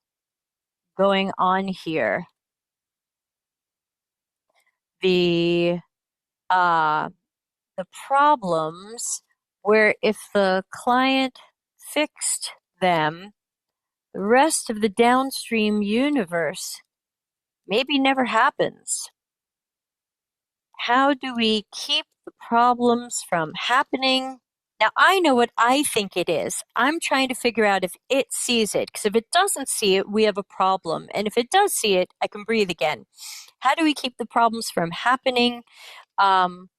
going on here. The uh, the problems where if the client fixed them, the rest of the downstream universe maybe never happens. How do we keep the problems from happening? Now, I know what I think it is. I'm trying to figure out if it sees it, because if it doesn't see it, we have a problem. And if it does see it, I can breathe again. How do we keep the problems from happening? Um,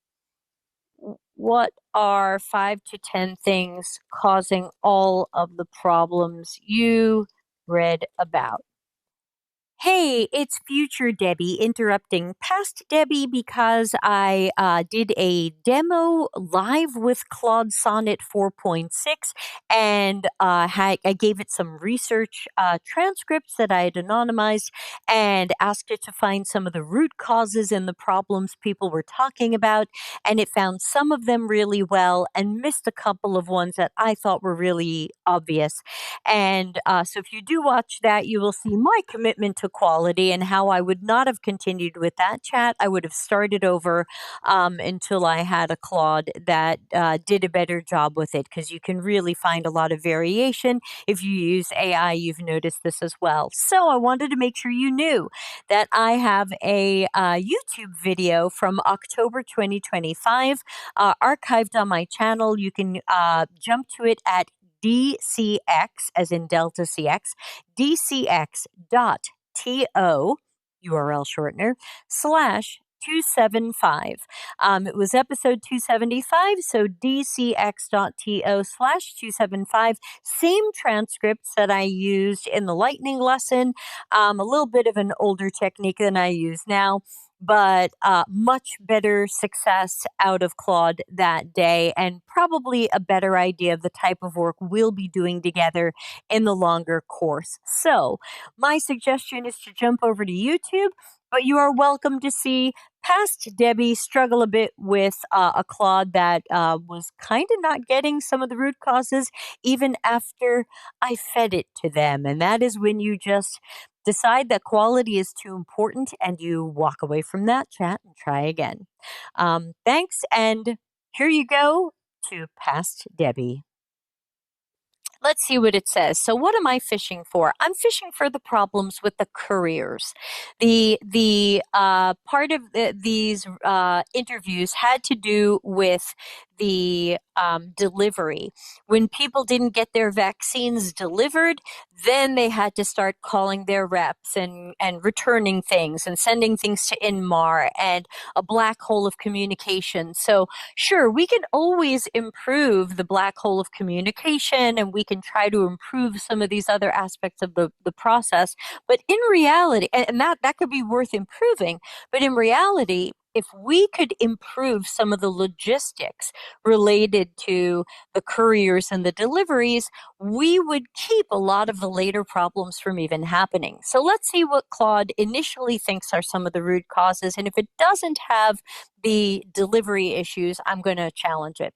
what are 5 to 10 things causing all of the problems you read about? Hey, it's future Debbie interrupting past Debbie because I did a demo live with Claude Sonnet 4.6, and I gave it some research transcripts that I had anonymized and asked it to find some of the root causes and the problems people were talking about. And it found some of them really well and missed a couple of ones that I thought were really obvious. And so if you do watch that, you will see my commitment to quality and how I would not have continued with that chat. I would have started over until I had a Claude that did a better job with it, because you can really find a lot of variation. If you use AI, you've noticed this as well. So I wanted to make sure you knew that I have a YouTube video from October 2025 archived on my channel. You can jump to it at DCX, as in Delta CX, dcx.to, URL shortener, slash 275. It was episode 275, so dcx.to slash 275. Same transcripts that I used in the lightning lesson, a little bit of an older technique than I use now, but much better success out of Claude that day, and probably a better idea of the type of work we'll be doing together in the longer course. So, my suggestion is to jump over to YouTube, but you are welcome to see past Debbie struggle a bit with a Claude that was kind of not getting some of the root causes even after I fed it to them. And that is when you just decide that quality is too important and you walk away from that chat and try again. Thanks. And here you go to Past Debbie. Let's see what it says. So, what am I fishing for? I'm fishing for the problems with the couriers. The part of these interviews had to do with the delivery. When people didn't get their vaccines delivered, then they had to start calling their reps and returning things and sending things to Inmar, and a black hole of communication. So sure, we can always improve the black hole of communication, and we can try to improve some of these other aspects of the process. But in reality, and that could be worth improving, but in reality, if we could improve some of the logistics related to the couriers and the deliveries, we would keep a lot of the later problems from even happening. So let's see what Claude initially thinks are some of the root causes. And if it doesn't have the delivery issues, I'm going to challenge it.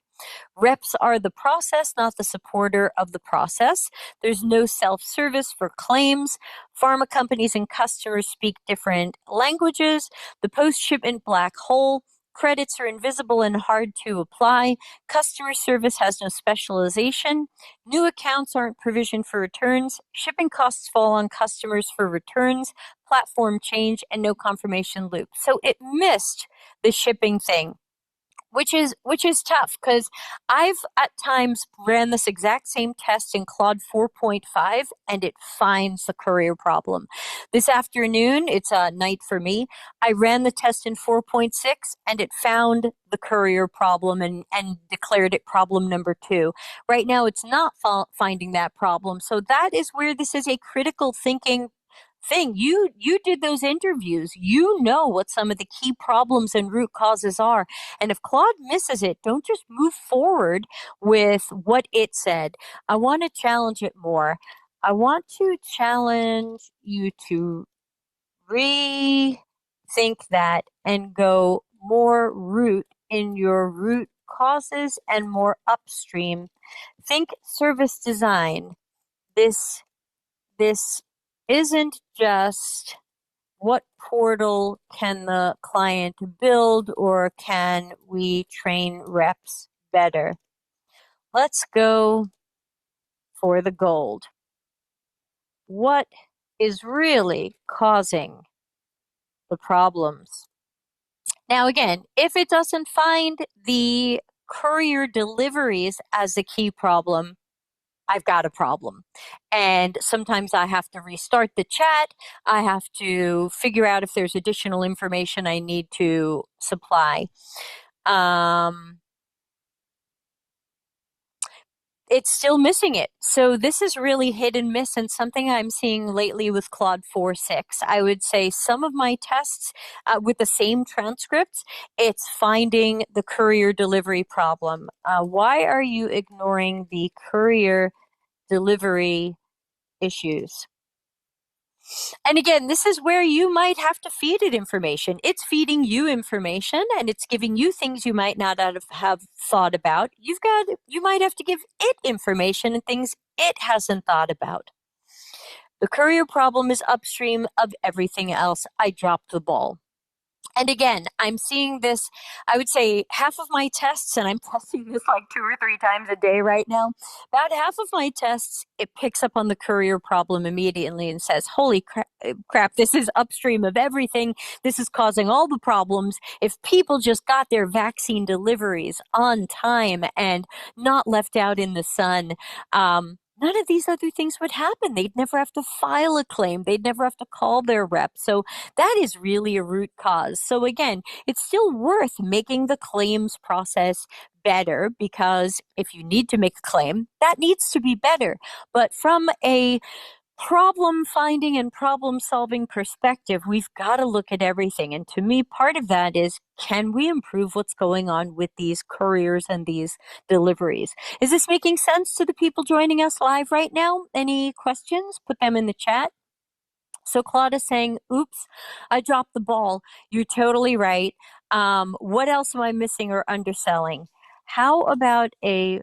Reps are the process, not the supporter of the process. There's no self service for claims. Pharma companies and customers speak different languages. The post shipment black hole Credits are invisible and hard to apply. Customer service has no specialization. New accounts aren't provisioned for returns. Shipping costs fall on customers for returns. Platform change and no confirmation loop. So it missed the shipping thing, which is tough because I've at times ran this exact same test in Claude 4.5 and it finds the courier problem. This afternoon, it's a night for me. I ran the test in 4.6 and it found the courier problem and declared it problem number two. Right now, it's not finding that problem. So that is where this is a critical thinking thing. You did those interviews. You know what some of the key problems and root causes are. And if Claude misses it, don't just move forward with what it said. I want to challenge it more. I want to challenge you to rethink that and go more root in your root causes and more upstream. Think service design. This isn't just what portal can the client build or can we train reps better? Let's go for the gold. What is really causing the problems? Now, again, if it doesn't find the courier deliveries as the key problem, I've got a problem. And sometimes I have to restart the chat. I have to figure out if there's additional information I need to supply. Um, it's still missing it. So this is really hit and miss and something I'm seeing lately with Claude 4.6. I would say some of my tests with the same transcripts, it's finding the courier delivery problem. Why are you ignoring the courier delivery issues? And again, this is where you might have to feed it information. It's feeding you information and it's giving you things you might not have thought about. You might have to give it information and things it hasn't thought about. The courier problem is upstream of everything else. I dropped the ball. And again, I'm seeing this, I would say half of my tests, and I'm testing this like 2 or 3 times a day right now. About half of my tests, it picks up on the courier problem immediately and says, holy crap, this is upstream of everything. This is causing all the problems. If people just got their vaccine deliveries on time and not left out in the sun, none of these other things would happen. They'd never have to file a claim. They'd never have to call their rep. So that is really a root cause. So again, it's still worth making the claims process better because if you need to make a claim, that needs to be better. But from a problem finding and problem solving perspective, we've got to look at everything. And to me, part of that is can we improve what's going on with these couriers and these deliveries? Is this making sense to the people joining us live right now? Any questions? Put them in the chat. So Claude is saying, oops, I dropped the ball. You're totally right. What else am I missing or underselling? How about a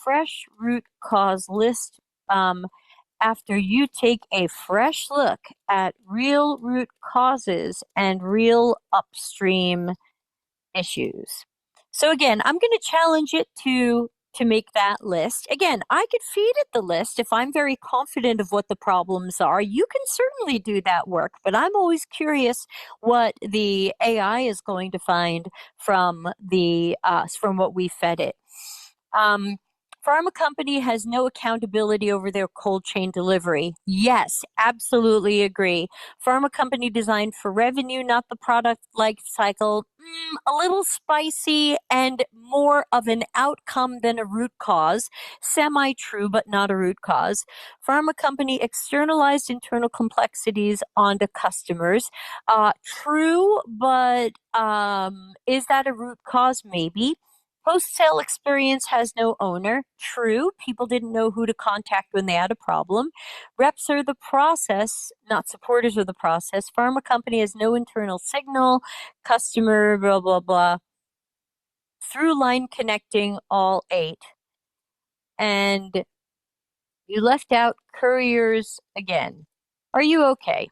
fresh root cause list after you take a fresh look at real root causes and real upstream issues? So again, I'm going to challenge it to make that list. Again, I could feed it the list if I'm very confident of what the problems are. You can certainly do that work, but I'm always curious what the AI is going to find from what we fed it. Pharma company has no accountability over their cold chain delivery. Yes, absolutely agree. Pharma company designed for revenue, not the product life cycle. A little spicy and more of an outcome than a root cause. Semi true, but not a root cause. Pharma company externalized internal complexities onto customers. True, but is that a root cause? Maybe. Post sale experience has no owner. True. People didn't know who to contact when they had a problem. Reps are the process, not supporters of the process. Pharma company has no internal signal. Customer, blah, blah, blah. Through line connecting all 8. And you left out couriers again. Are you okay?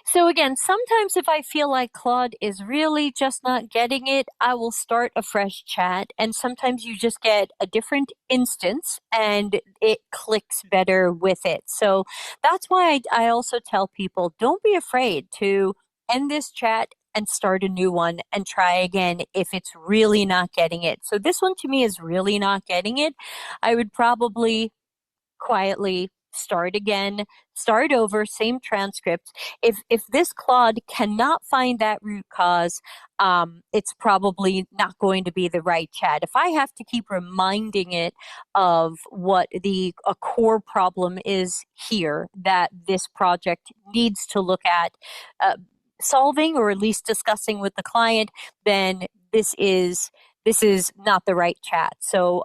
So again, sometimes if I feel like Claude is really just not getting it, I will start a fresh chat. And sometimes you just get a different instance and it clicks better with it. So that's why I also tell people don't be afraid to end this chat and start a new one and try again if it's really not getting it. So this one to me is really not getting it. I would probably quietly start again, start over, same transcript. If this Claude cannot find that root cause, it's probably not going to be the right chat. If I have to keep reminding it of what the a core problem is here that this project needs to look at uh, solving or at least discussing with the client, then this is not the right chat. So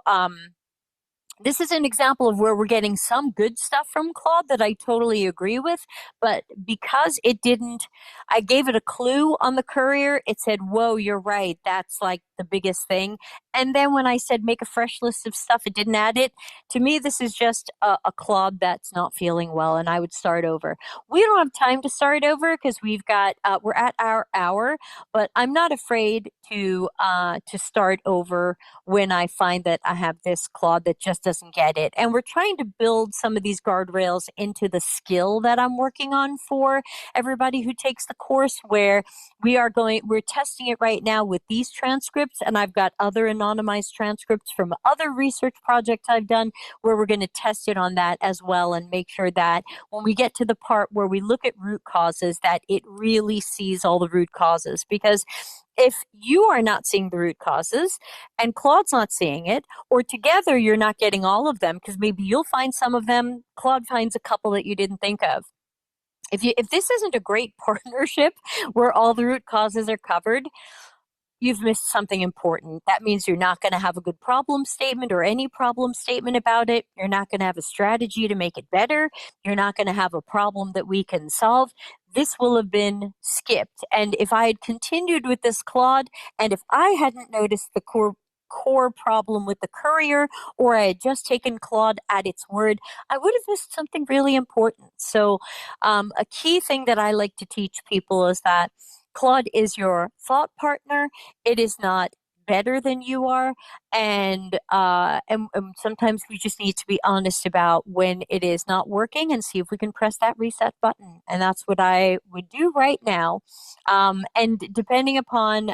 this is an example of where we're getting some good stuff from Claude that I totally agree with, but because it didn't, I gave it a clue on the courier. It said, "Whoa, you're right. That's like the biggest thing." And then when I said make a fresh list of stuff, it didn't add it. To me, this is just a Claude that's not feeling well, and I would start over. We don't have time to start over because we're at our hour, but I'm not afraid to start over when I find that I have this Claude that just doesn't get it. And we're trying to build some of these guardrails into the skill that I'm working on for everybody who takes the course, where we're testing it right now with these transcripts. And I've got other anonymized transcripts from other research projects I've done where we're going to test it on that as well and make sure that when we get to the part where we look at root causes, that it really sees all the root causes. Because if you are not seeing the root causes and Claude's not seeing it, or together you're not getting all of them, because maybe you'll find some of them, Claude finds a couple that you didn't think of. If this isn't a great partnership where all the root causes are covered, you've missed something important. That means you're not going to have a good problem statement or any problem statement about it. You're not going to have a strategy to make it better. You're not going to have a problem that we can solve. This will have been skipped. And if I had continued with this Claude, and if I hadn't noticed the core problem with the courier, or I had just taken Claude at its word, I would have missed something really important. So, a key thing that I like to teach people is that Claude is your thought partner. It is not better than you are, and sometimes we just need to be honest about when it is not working and see if we can press that reset button. And that's what I would do right now. And depending upon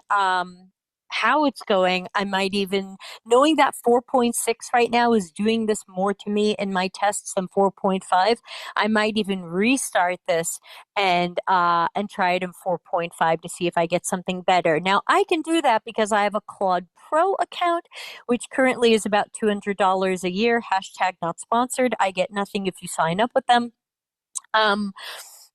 how it's going, I might even, knowing that 4.6 right now is doing this more to me in my tests than 4.5, I might even restart this and try it in 4.5 to see if I get something better. Now I can do that because I have a Claude Pro account, which currently is about $200 a year. Hashtag not sponsored. I get nothing if you sign up with them. Um,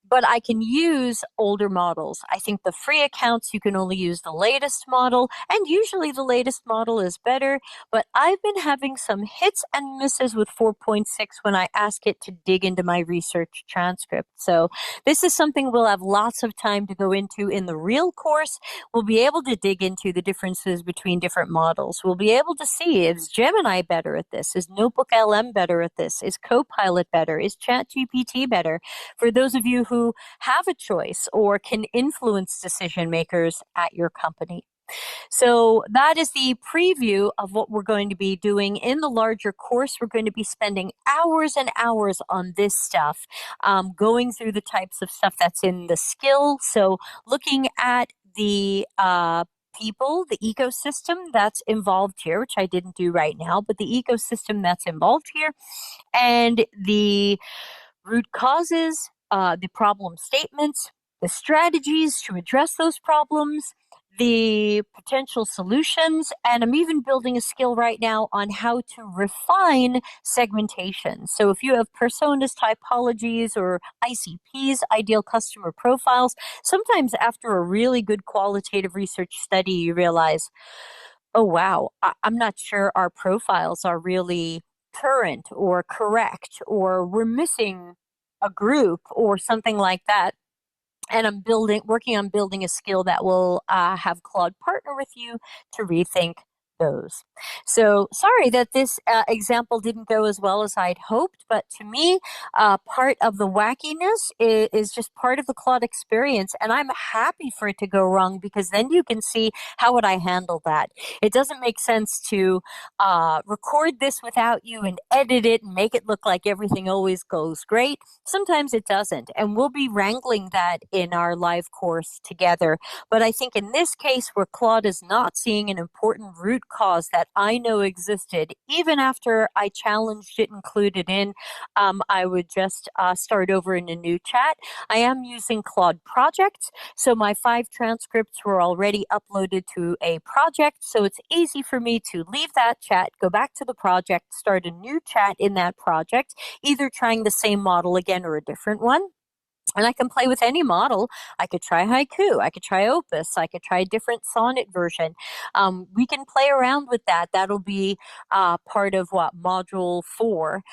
but I can use older models. I think the free accounts, you can only use the latest model, and usually the latest model is better. But I've been having some hits and misses with 4.6 when I ask it to dig into my research transcript. So this is something we'll have lots of time to go into in the real course. We'll be able to dig into the differences between different models. We'll be able to see, is Gemini better at this? Is Notebook LM better at this? Is Copilot better? Is ChatGPT better? For those of you who have a choice or can influence decision makers at your company. So that is the preview of what we're going to be doing in the larger course. We're going to be spending hours and hours on this stuff, going through the types of stuff that's in the skill. So looking at the people, the ecosystem that's involved here, which I didn't do right now, but the ecosystem that's involved here, and the root causes, the problem statements, the strategies to address those problems, the potential solutions, and I'm even building a skill right now on how to refine segmentation. So if you have personas, typologies, or ICPs, ideal customer profiles, sometimes after a really good qualitative research study, you realize, oh wow, I'm not sure our profiles are really current or correct, or we're missing a group or something like that. And working on building a skill that will have Claude partner with you to rethink those. So sorry that this example didn't go as well as I'd hoped, but to me, part of the wackiness is just part of the Claude experience, and I'm happy for it to go wrong because then you can see how would I handle that. It doesn't make sense to record this without you and edit it and make it look like everything always goes great. Sometimes it doesn't, and we'll be wrangling that in our live course together. But I think in this case, where Claude is not seeing an important root cause that I know existed, even after I challenged it, included in, I would just start over in a new chat. I am using Claude Projects, so my 5 transcripts were already uploaded to a project, so it's easy for me to leave that chat, go back to the project, start a new chat in that project, either trying the same model again or a different one. And I can play with any model. I could try haiku. I could try opus. I could try a different sonnet version. We can play around with that. That'll be part of what module 4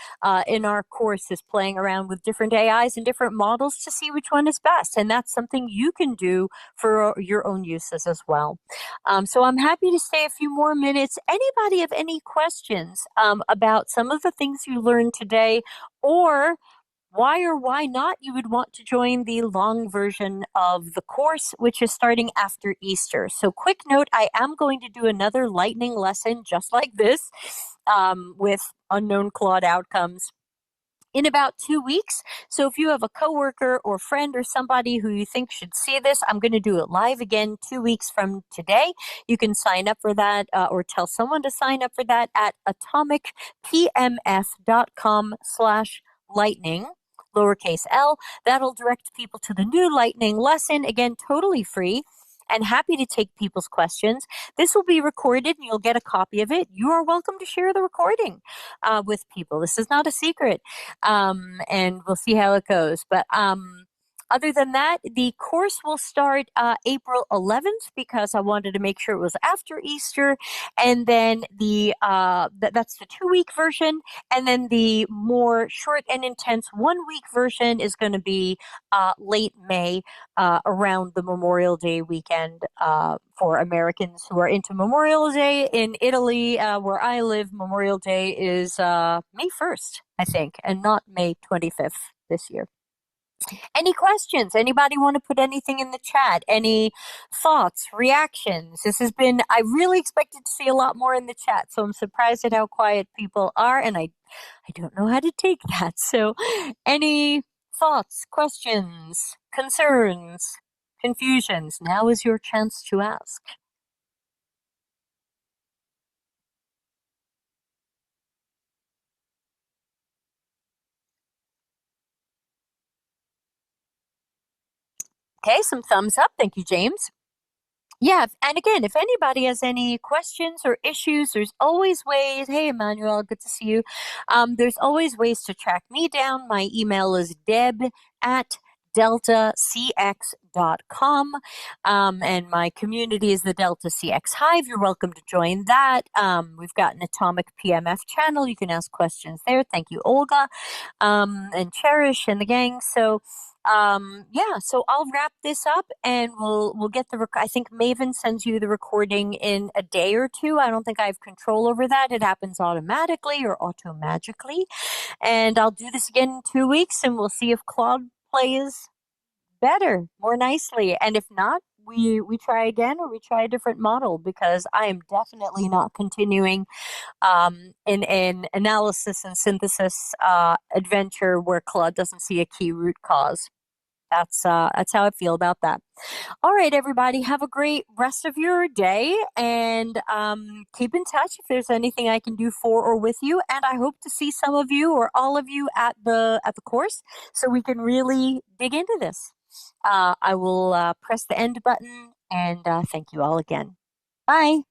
in our course is playing around with different AIs and different models to see which one is best. And that's something you can do for your own uses as well. So I'm happy to stay a few more minutes. Anybody have any questions about some of the things you learned today, or why or why not you would want to join the long version of the course, which is starting after Easter? So, quick note, I am going to do another lightning lesson just like this, with unknown Claude outcomes in about 2 weeks. So if you have a coworker or friend or somebody who you think should see this, I'm going to do it live again 2 weeks from today. You can sign up for that, or tell someone to sign up for that at atomicpmf.com/lightning, lowercase l. That'll direct people to the new lightning lesson. Again, totally free. And happy to take people's questions. This will be recorded and you'll get a copy of it. You are welcome to share the recording with people. This is not a secret. And we'll see how it goes. But other than that, the course will start April 11th because I wanted to make sure it was after Easter, and then that's the 2 week version, and then the more short and intense 1 week version is going to be late May, around the Memorial Day weekend, for Americans who are into Memorial Day. In Italy, where I live, Memorial Day is May 1st, I think, and not May 25th this year. Any questions? Anybody want to put anything in the chat? Any thoughts, reactions? This has been, I really expected to see a lot more in the chat, so I'm surprised at how quiet people are, and I don't know how to take that. So, any thoughts, questions, concerns, confusions? Now is your chance to ask. Okay, some thumbs up. Thank you, James. Yeah, and again, if anybody has any questions or issues, there's always ways. Hey, Emmanuel, good to see you. There's always ways to track me down. My email is deb@deltacx.com. And my community is the Delta CX Hive. You're welcome to join that. We've got an Atomic PMF channel. You can ask questions there. Thank you, Olga, and Cherish and the gang. So, yeah, so I'll wrap this up and we'll get I think Maven sends you the recording in a day or two. I don't think I have control over that. It happens automatically or automagically. And I'll do this again in 2 weeks and we'll see if Claude plays better, more nicely. And if not, we try again or we try a different model, because I am definitely not continuing in an analysis and synthesis adventure where Claude doesn't see a key root cause. That's how I feel about that. All right, everybody, have a great rest of your day, and keep in touch if there's anything I can do for or with you. And I hope to see some of you or all of you at the course, so we can really dig into this. I will press the end button, and thank you all again. Bye.